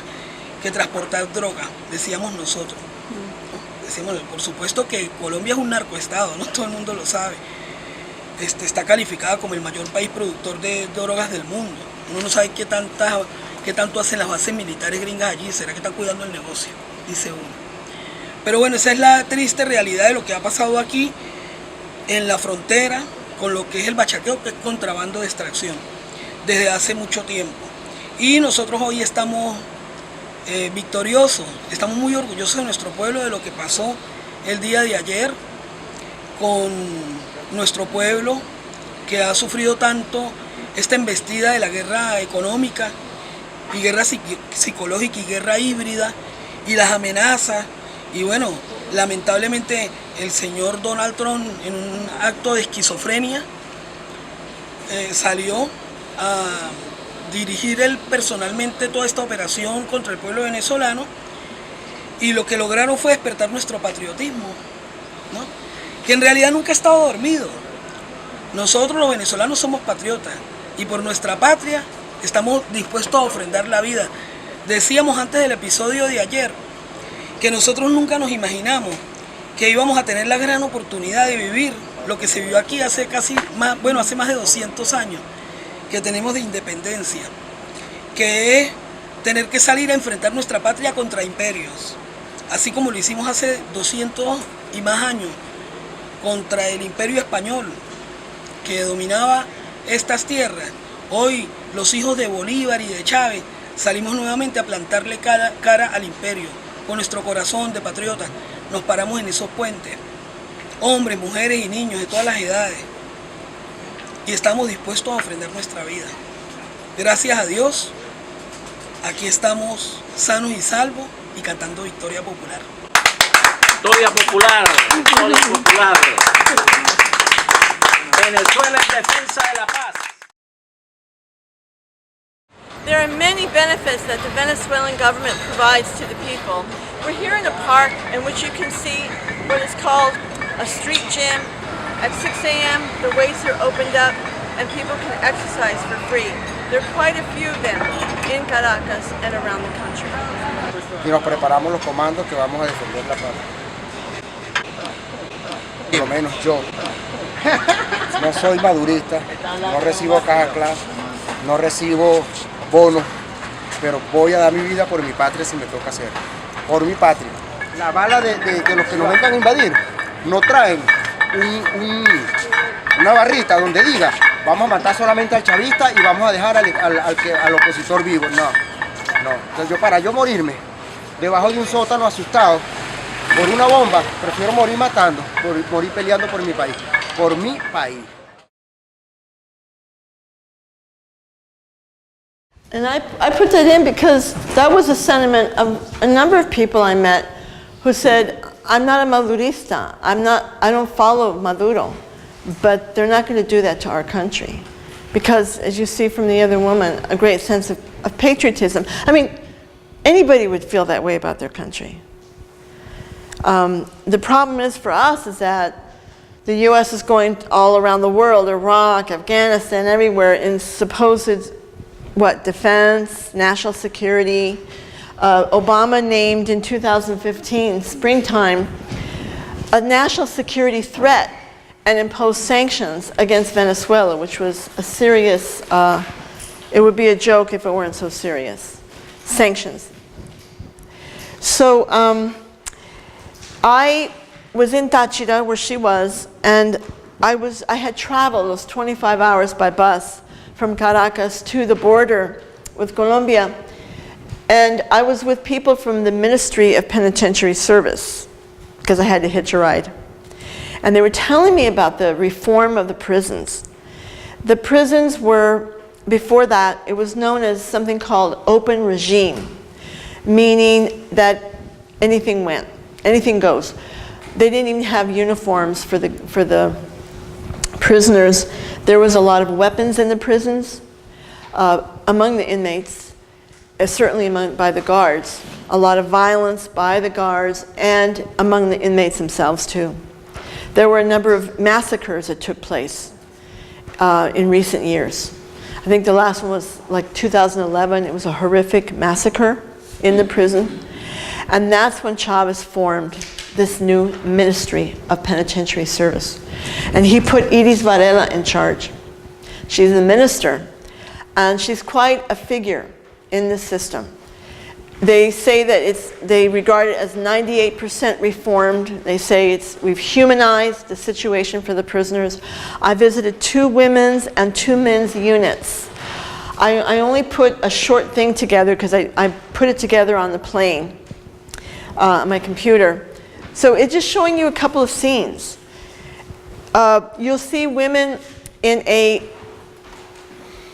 que transportar droga, decíamos nosotros. ¿No? Decíamos, por supuesto que Colombia es un narcoestado, ¿no? Todo el mundo lo sabe. Está calificada como el mayor país productor de drogas del mundo. Uno no sabe qué tanto hacen las bases militares gringas allí. ¿Será que están cuidando el negocio? Dice uno. Pero bueno, esa es la triste realidad de lo que ha pasado aquí en la frontera con lo que es el bachaqueo, que es contrabando de extracción, desde hace mucho tiempo. Y nosotros hoy estamos victoriosos, estamos muy orgullosos de nuestro pueblo, de lo que pasó el día de ayer con nuestro pueblo, que ha sufrido tanto esta embestida de la guerra económica y guerra psicológica y guerra híbrida y las amenazas. Y bueno, lamentablemente el señor Donald Trump, en un acto de esquizofrenia, salió a dirigir él personalmente toda esta operación contra el pueblo venezolano, y lo que lograron fue despertar nuestro patriotismo, ¿no? Que en realidad nunca ha estado dormido. Nosotros los venezolanos somos patriotas y por nuestra patria estamos dispuestos a ofrendar la vida. Decíamos antes del episodio de ayer que nosotros nunca nos imaginamos que íbamos a tener la gran oportunidad de vivir lo que se vivió aquí hace hace más de 200 años que tenemos de independencia, que es tener que salir a enfrentar nuestra patria contra imperios, así como lo hicimos hace 200 y más años contra el imperio español que dominaba estas tierras. Hoy los hijos de Bolívar y de Chávez salimos nuevamente a plantarle cara al imperio. Con nuestro corazón de patriotas nos paramos en esos puentes, hombres, mujeres y niños de todas las edades, y estamos dispuestos a ofrendar nuestra vida. Gracias a Dios, aquí estamos sanos y salvos y cantando Victoria Popular. Victoria Popular, Victoria Popular. Venezuela en defensa de la paz. There are many benefits that the Venezuelan government provides to the people. We're here in a park in which you can see what is called a street gym. At 6 a.m. the weights are opened up and people can exercise for free. There are quite a few of them in Caracas and around the country. Y nos preparamos los comandos que vamos a defender la paz. Por lo menos yo no soy madurista, no recibo caja clase, no recibo bonos, pero voy a dar mi vida por mi patria si me toca hacerlo, por mi patria. La bala de los que nos vengan a invadir no traen una barrita donde diga vamos a matar solamente al chavista y vamos a dejar al opositor vivo. No. Entonces para yo morirme debajo de un sótano asustado por una bomba, prefiero morir matando, morir peleando por mi país. Por mi país. And I put that in because that was a sentiment of a number of people I met who said, I'm not a Madurista, I don't follow Maduro, but they're not going to do that to our country. Because, as you see from the other woman, a great sense of patriotism. I mean, anybody would feel that way about their country. The problem is for us is that the U.S. is going all around the world, Iraq, Afghanistan, everywhere, in supposed, defense, national security. Obama named in 2015, springtime, a national security threat and imposed sanctions against Venezuela, which was a serious, it would be a joke if it weren't so serious. Sanctions. So I was in Táchira, where she was, and I had traveled those 25 hours by bus from Caracas to the border with Colombia, and I was with people from the Ministry of Penitentiary Service, because I had to hitch a ride. And they were telling me about the reform of the prisons. The prisons were, before that, it was known as something called open regime, meaning that anything went, anything goes. They didn't even have uniforms for the prisoners. There was a lot of weapons in the prisons among the inmates, certainly by the guards. A lot of violence by the guards and among the inmates themselves too. There were a number of massacres that took place in recent years. I think the last one was like 2011. It was a horrific massacre in the prison. And that's when Chavez formed this new Ministry of Penitentiary Service. And he put Iris Varela in charge. She's the minister, and she's quite a figure in the system. They say that they regard it as 98% reformed. They say we've humanized the situation for the prisoners. I visited 2 women's and 2 men's units. I only put a short thing together because I put it together on the plane, on my computer. So it's just showing you a couple of scenes. You'll see women in a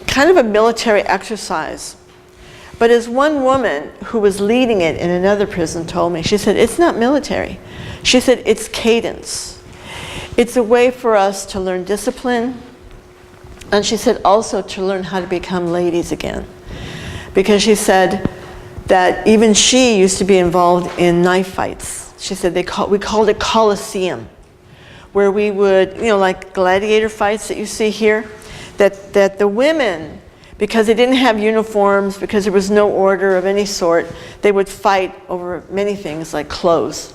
kind of a military exercise. But as one woman who was leading it in another prison told me, she said, it's not military. She said, it's cadence. It's a way for us to learn discipline, And she said also to learn how to become ladies again. Because she said that even she used to be involved in knife fights. She said we called it Coliseum, where we would, like gladiator fights that you see here, that the women, because they didn't have uniforms, because there was no order of any sort, they would fight over many things like clothes.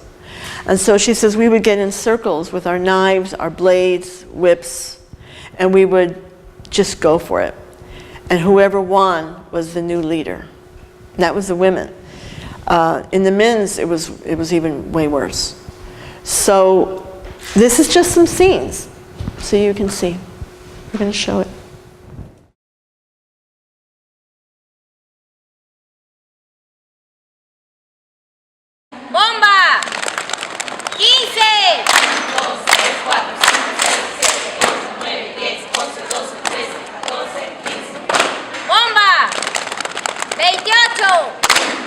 And so she says we would get in circles with our knives, our blades, whips, and we would just go for it. And whoever won was the new leader. And that was the women. In the men's, it was even way worse. So this is just some scenes, so you can see. I'm going to show it. ¡Bomba! 15. 2, 3, 4, 5, 6, 7, 8, 9, 10, 11, 12, 13, 14, 15. ¡Bomba! 28.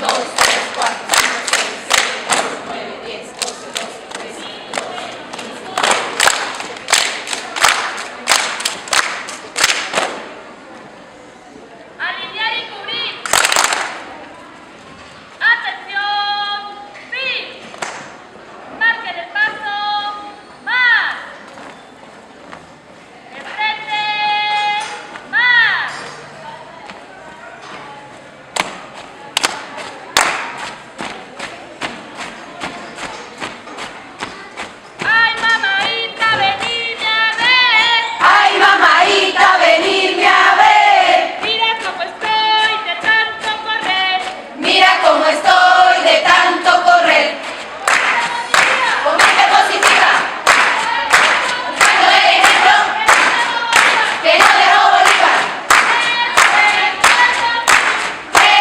2, 3, 4, 5, 6, 7, 8, 9, 10, 11, 12, 13, 14, 15. Alinear y cubrir. ¡Atención! ¡Fin! ¡Marquen el paso! ¡Más! ¡Enfrente! ¡Más! ¡Ay, mamaíta, venidme a ver! ¡Ay, mamaíta, venidme a ver! Mira cómo estoy de tanto correr. Mira cómo estoy de tanto correr. Con mente positiva. Dando el ejemplo que no dejó Bolívar. 3,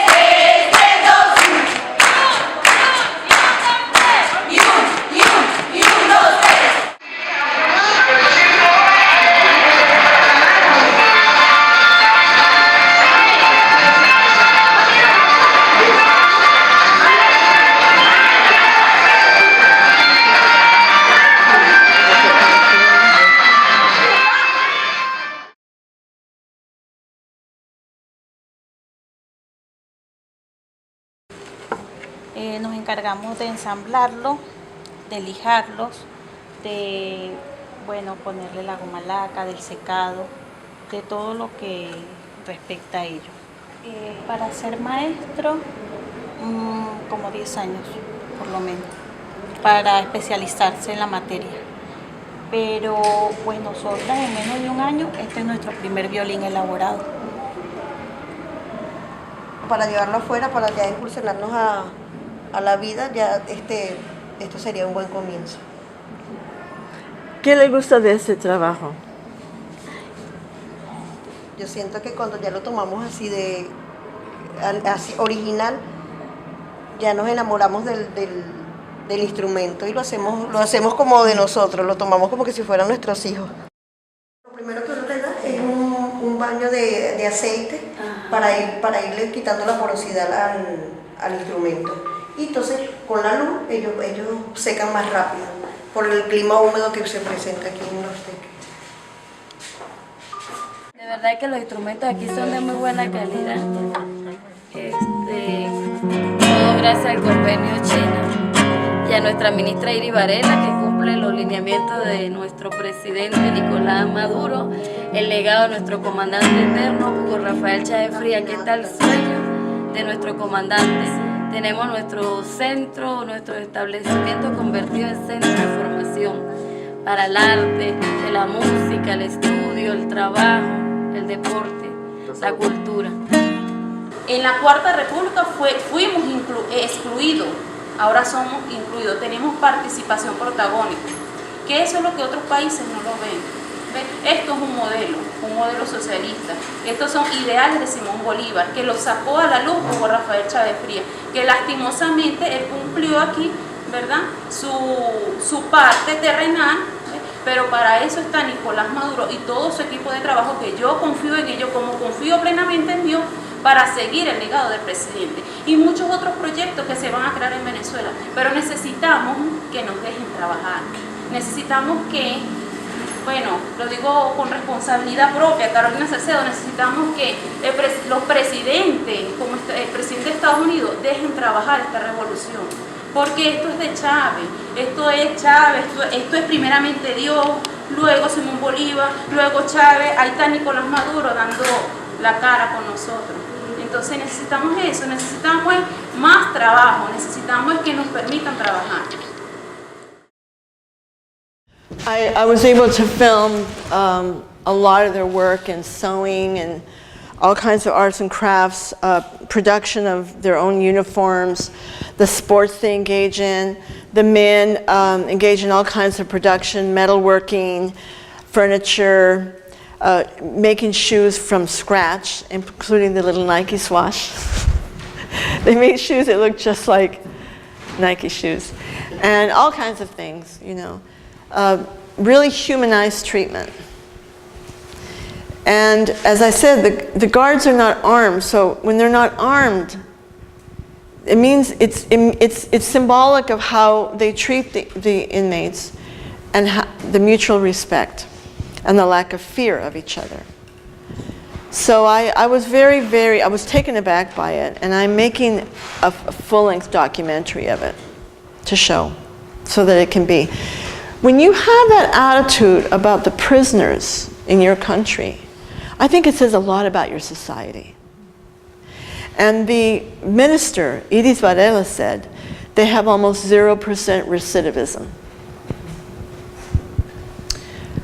3, 3, 2, 1. Y un, 2, 3. Nos encargamos de ensamblarlo, de lijarlos, de ponerle la goma laca, del secado, de todo lo que respecta a ello. Para ser maestro, como 10 años, por lo menos, para especializarse en la materia. Pero nosotras en menos de un año, este es nuestro primer violín elaborado. Para llevarlo afuera, para ya incursionarnos a la vida, ya esto sería un buen comienzo. ¿Qué le gusta de este trabajo? Yo siento que cuando ya lo tomamos así así original, ya nos enamoramos del instrumento y lo hacemos como de nosotros, lo tomamos como que si fueran nuestros hijos. Lo primero que uno le da es un baño de aceite para irle quitando la porosidad al instrumento. Y entonces con la luz ellos secan más rápido por el clima húmedo que se presenta aquí en los teques. De verdad que los instrumentos aquí son de muy buena calidad. Todo gracias al convenio chino y a nuestra ministra Iris Varela, que cumple los lineamientos de nuestro presidente Nicolás Maduro, el legado de nuestro comandante eterno Hugo Rafael Chávez Fría. Aquí está el sueño de nuestro comandante. Tenemos nuestro centro, nuestro establecimiento convertido en centro de formación para el arte, la música, el estudio, el trabajo, el deporte, la cultura. En la Cuarta República fuimos excluidos, ahora somos incluidos, tenemos participación protagónica, que eso es lo que otros países no lo ven. Esto es un modelo socialista. Estos son ideales de Simón Bolívar, que lo sacó a la luz Hugo Rafael Chávez Fría, que lastimosamente él cumplió aquí, ¿verdad?, su parte terrenal, pero para eso está Nicolás Maduro y todo su equipo de trabajo, que yo confío en ellos, como confío plenamente en Dios, para seguir el legado del presidente y muchos otros proyectos que se van a crear en Venezuela. Pero necesitamos que nos dejen trabajar, necesitamos que bueno, lo digo con responsabilidad propia, Carolina Salcedo, necesitamos que los presidentes, como el presidente de Estados Unidos, dejen trabajar esta revolución. Porque esto es de Chávez, esto es primeramente Dios, luego Simón Bolívar, luego Chávez, ahí está Nicolás Maduro dando la cara con nosotros. Entonces necesitamos eso, necesitamos más trabajo, necesitamos que nos permitan trabajar. I was able to film a lot of their work in sewing and all kinds of arts and crafts, production of their own uniforms, the sports they engage in. The men engage in all kinds of production, metalworking, furniture, making shoes from scratch, including the little Nike swoosh. They made shoes that look just like Nike shoes. And all kinds of things, you know. Really humanized treatment. And as I said, the guards are not armed, so when they're not armed, it means it's symbolic of how they treat the inmates and the mutual respect and the lack of fear of each other. So I was I was taken aback by it, and I'm making a full-length documentary of it to show so that it can be. When you have that attitude about the prisoners in your country, I think it says a lot about your society. And the minister, Iris Varela, said they have almost 0% recidivism.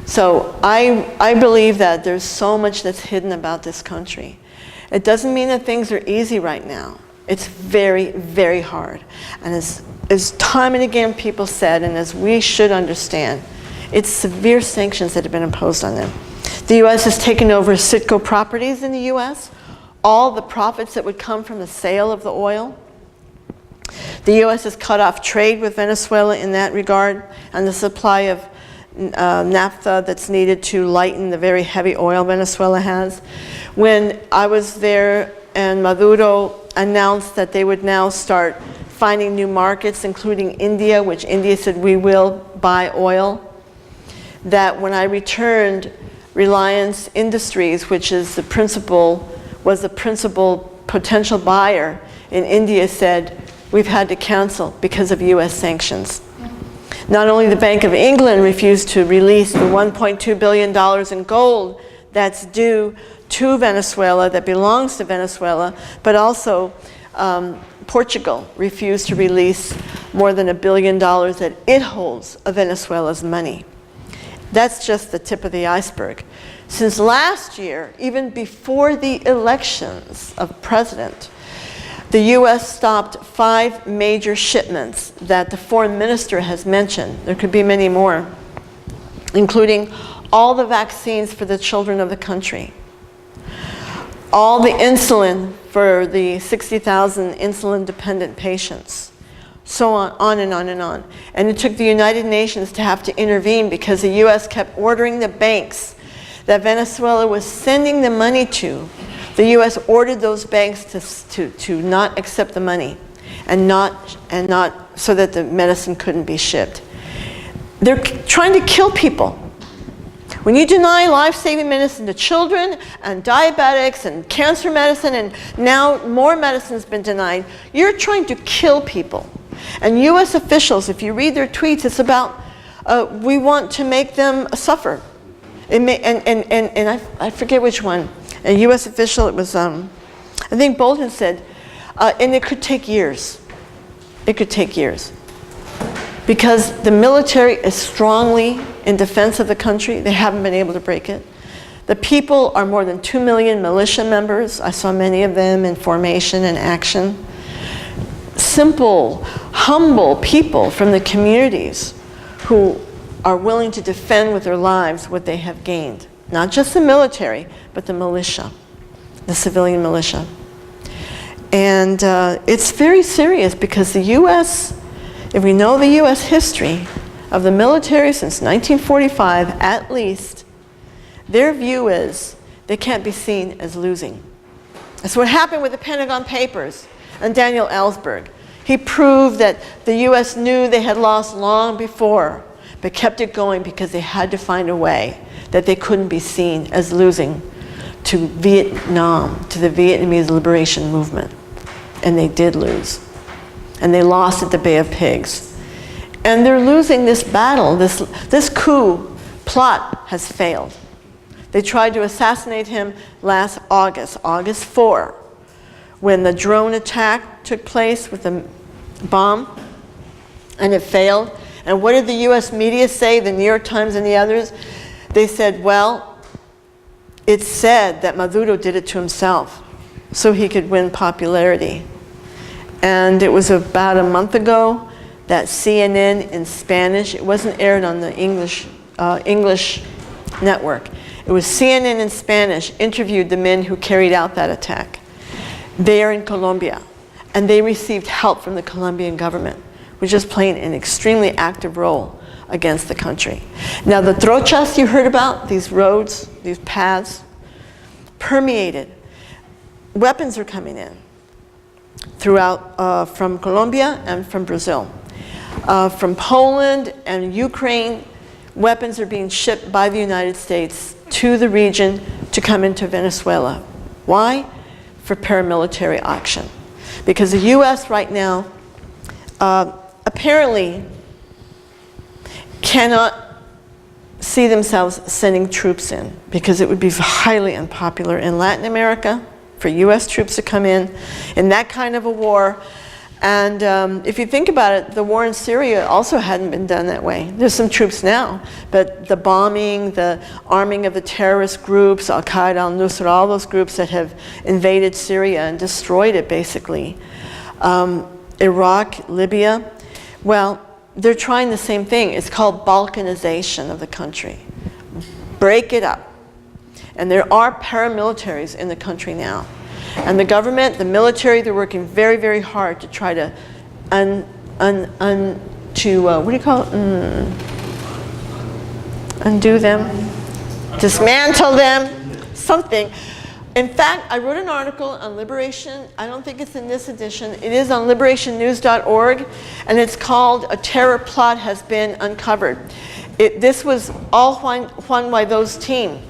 So I believe that there's so much that's hidden about this country. It doesn't mean that things are easy right now. It's very, very hard. And as time and again people said, and as we should understand, it's severe sanctions that have been imposed on them. The U.S. has taken over Citgo properties in the U.S., all the profits that would come from the sale of the oil. The U.S. has cut off trade with Venezuela in that regard, and the supply of naphtha that's needed to lighten the very heavy oil Venezuela has. When I was there and Maduro announced that they would now start finding new markets, including India, which India said we will buy oil, that when I returned, Reliance Industries, which is was the principal potential buyer in India, said we've had to cancel because of US sanctions. Not only the Bank of England refused to release the $1.2 billion in gold that's due to Venezuela, that belongs to Venezuela, but also Portugal refused to release more than $1 billion that it holds of Venezuela's money. That's just the tip of the iceberg. Since last year, even before the elections of president, the U.S. stopped 5 major shipments that the foreign minister has mentioned. There could be many more, including all the vaccines for the children of the country, all the insulin for the 60,000 insulin-dependent patients, so on and on and on. And it took the United Nations to have to intervene because the U.S. kept ordering the banks that Venezuela was sending the money to. The U.S. ordered those banks to not accept the money and not so that the medicine couldn't be shipped. They're trying to kill people. When you deny life-saving medicine to children and diabetics and cancer medicine, and now more medicine has been denied, you're trying to kill people. And U.S. officials, if you read their tweets, it's about we want to make them suffer. I forget which one. A U.S. official, it was, I think Bolton said, and it could take years. It could take years. Because the military is strongly in defense of the country. They haven't been able to break it. The people are more than 2 million militia members. I saw many of them in formation and action. Simple, humble people from the communities who are willing to defend with their lives what they have gained. Not just the military, but the militia, the civilian militia. And it's very serious because the U.S., if we know the U.S. history of the military since 1945 at least, their view is they can't be seen as losing. That's what happened with the Pentagon Papers and Daniel Ellsberg. He proved that the U.S. knew they had lost long before but kept it going because they had to find a way that they couldn't be seen as losing to Vietnam, to the Vietnamese liberation movement. And they did lose. And they lost at the Bay of Pigs. And they're losing this battle. This coup plot has failed. They tried to assassinate him last August 4, when the drone attack took place with the bomb, and it failed. And what did the US media say, the New York Times and the others? They said, well, it's said that Maduro did it to himself so he could win popularity. And it was about a month ago that CNN in Spanish, it wasn't aired on the English network, it was CNN in Spanish, interviewed the men who carried out that attack. They are in Colombia, and they received help from the Colombian government, which is playing an extremely active role against the country. Now the trochas you heard about, these roads, these paths, permeated. Weapons are coming in throughout, from Colombia and from Brazil. From Poland and Ukraine, weapons are being shipped by the United States to the region to come into Venezuela. Why? For paramilitary action. Because the US right now apparently cannot see themselves sending troops in, because it would be highly unpopular in Latin America for US troops to come in that kind of a war. And if you think about it, the war in Syria also hadn't been done that way. There's some troops now, but the bombing, the arming of the terrorist groups, Al-Qaeda, Al-Nusra, all those groups that have invaded Syria and destroyed it basically, Iraq, Libya, well, they're trying the same thing. It's called balkanization of the country. Break it up. And there are paramilitaries in the country now. And the government, the military, they're working very, very hard to try to undo them, dismantle them, something. In fact, I wrote an article on liberation. I don't think it's in this edition. It is on liberationnews.org, and it's called "A Terror Plot Has Been Uncovered." This was all Juan Guaido's team.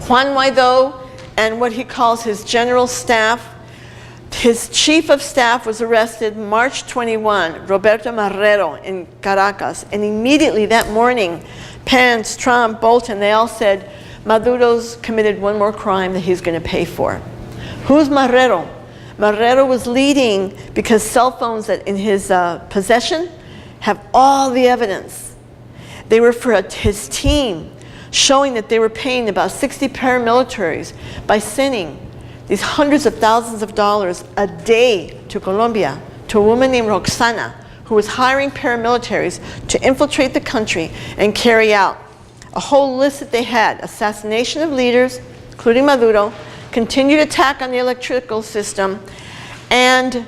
Juan Guaido and what he calls his general staff. His chief of staff was arrested March 21, Roberto Marrero in Caracas. And immediately that morning, Pence, Trump, Bolton, they all said, Maduro's committed one more crime that he's going to pay for. Who's Marrero? Marrero was leading because cell phones that in his possession have all the evidence. They were for his team, showing that they were paying about 60 paramilitaries by sending these hundreds of thousands of dollars a day to Colombia, to a woman named Roxana, who was hiring paramilitaries to infiltrate the country and carry out a whole list that they had: assassination of leaders, including Maduro, continued attack on the electrical system, and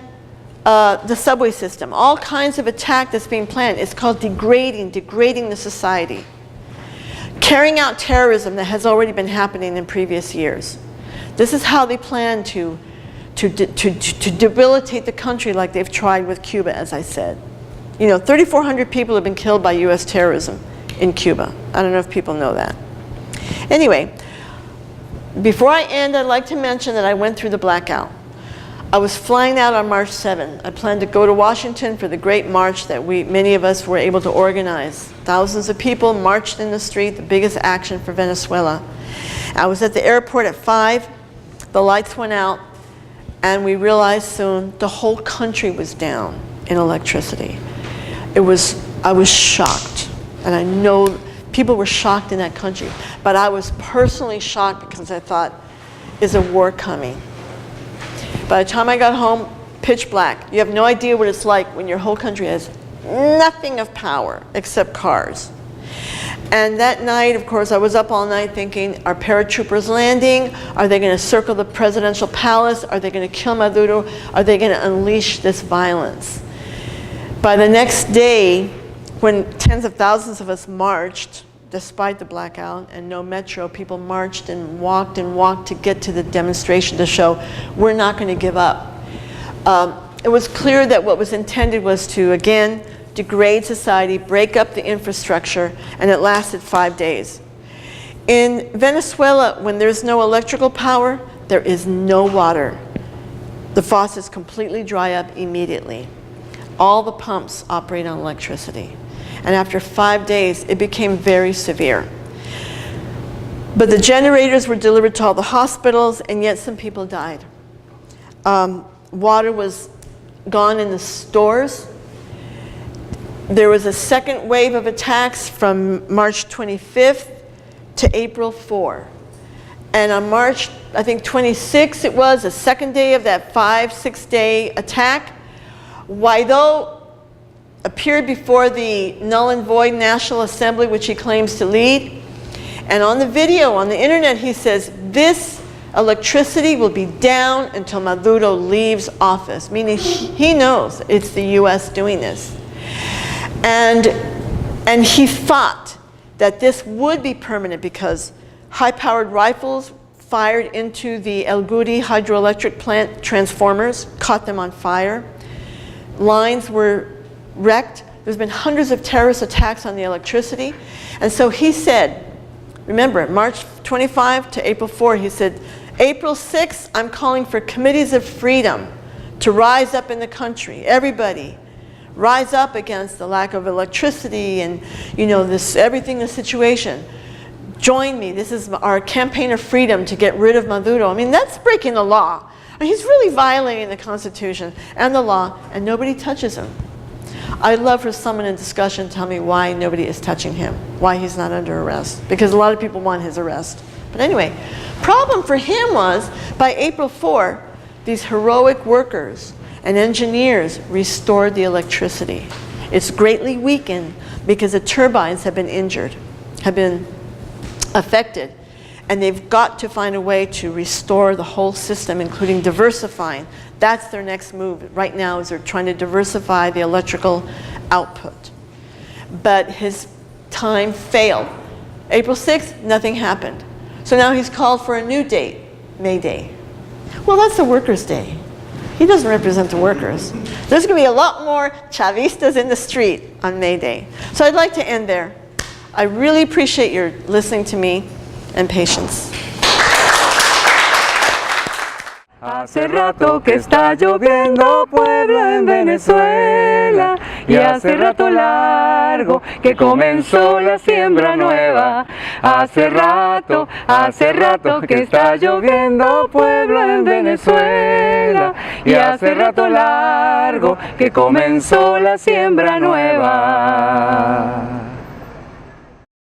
the subway system. All kinds of attack that's being planned. It's called degrading the society. Carrying out terrorism that has already been happening in previous years. This is how they plan to debilitate the country, like they've tried with Cuba, as I said. You know, 3,400 people have been killed by US terrorism in Cuba. I don't know if people know that. Anyway, before I end, I'd like to mention that I went through the blackout. I was flying out on March 7th. I planned to go to Washington for the great march that many of us were able to organize. Thousands of people marched in the street, the biggest action for Venezuela. I was at the airport at 5, the lights went out, and we realized soon the whole country was down in electricity. I was shocked, and I know people were shocked in that country, but I was personally shocked because I thought, is a war coming? By the time I got home, pitch black. You have no idea what it's like when your whole country has nothing of power except cars. And that night, of course, I was up all night thinking, are paratroopers landing? Are they going to circle the presidential palace? Are they going to kill Maduro? Are they going to unleash this violence? By the next day, when tens of thousands of us marched, despite the blackout and no metro, people marched and walked to get to the demonstration to show we're not going to give up. It was clear that what was intended was to, again, degrade society, break up the infrastructure, and it lasted 5 days. In Venezuela, when there's no electrical power, there is no water. The faucets completely dry up immediately. All the pumps operate on electricity. And after 5 days, it became very severe. But the generators were delivered to all the hospitals, and yet some people died. Water was gone in the stores. There was a second wave of attacks from March 25th to April 4. And on March, I think 26 it was, the second day of that 5-6 day attack, Guaidó appeared before the null and void National Assembly, which he claims to lead. And on the video, on the internet, he says, this electricity will be down until Maduro leaves office, meaning he knows it's the US doing this. And he thought that this would be permanent because high-powered rifles fired into the El Guri hydroelectric plant transformers, caught them on fire. Lines were wrecked. There's been hundreds of terrorist attacks on the electricity. And so he said, remember, March 25 to April 4, he said, April 6, I'm calling for committees of freedom to rise up in the country. Everybody, rise up against the lack of electricity and, you know, this everything, the situation. Join me. This is our campaign of freedom to get rid of Maduro. I mean, that's breaking the law. I mean, he's really violating the Constitution and the law, and nobody touches him. I'd love for someone in discussion to tell me why nobody is touching him, why he's not under arrest, because a lot of people want his arrest. But anyway, problem for him was, by April 4, these heroic workers and engineers restored the electricity. It's greatly weakened because the turbines have been injured, have been affected, and they've got to find a way to restore the whole system, including diversifying. That's their next move right now, is they're trying to diversify the electrical output. But his time failed. April 6th, nothing happened. So now he's called for a new date, May Day. Well, that's the Workers' Day. He doesn't represent the workers. There's going to be a lot more Chavistas in the street on May Day. So I'd like to end there. I really appreciate your listening to me and patience. Hace rato que está lloviendo pueblo en Venezuela y hace rato largo que comenzó la siembra nueva. Hace rato que está lloviendo pueblo en Venezuela y hace rato largo que comenzó la siembra nueva.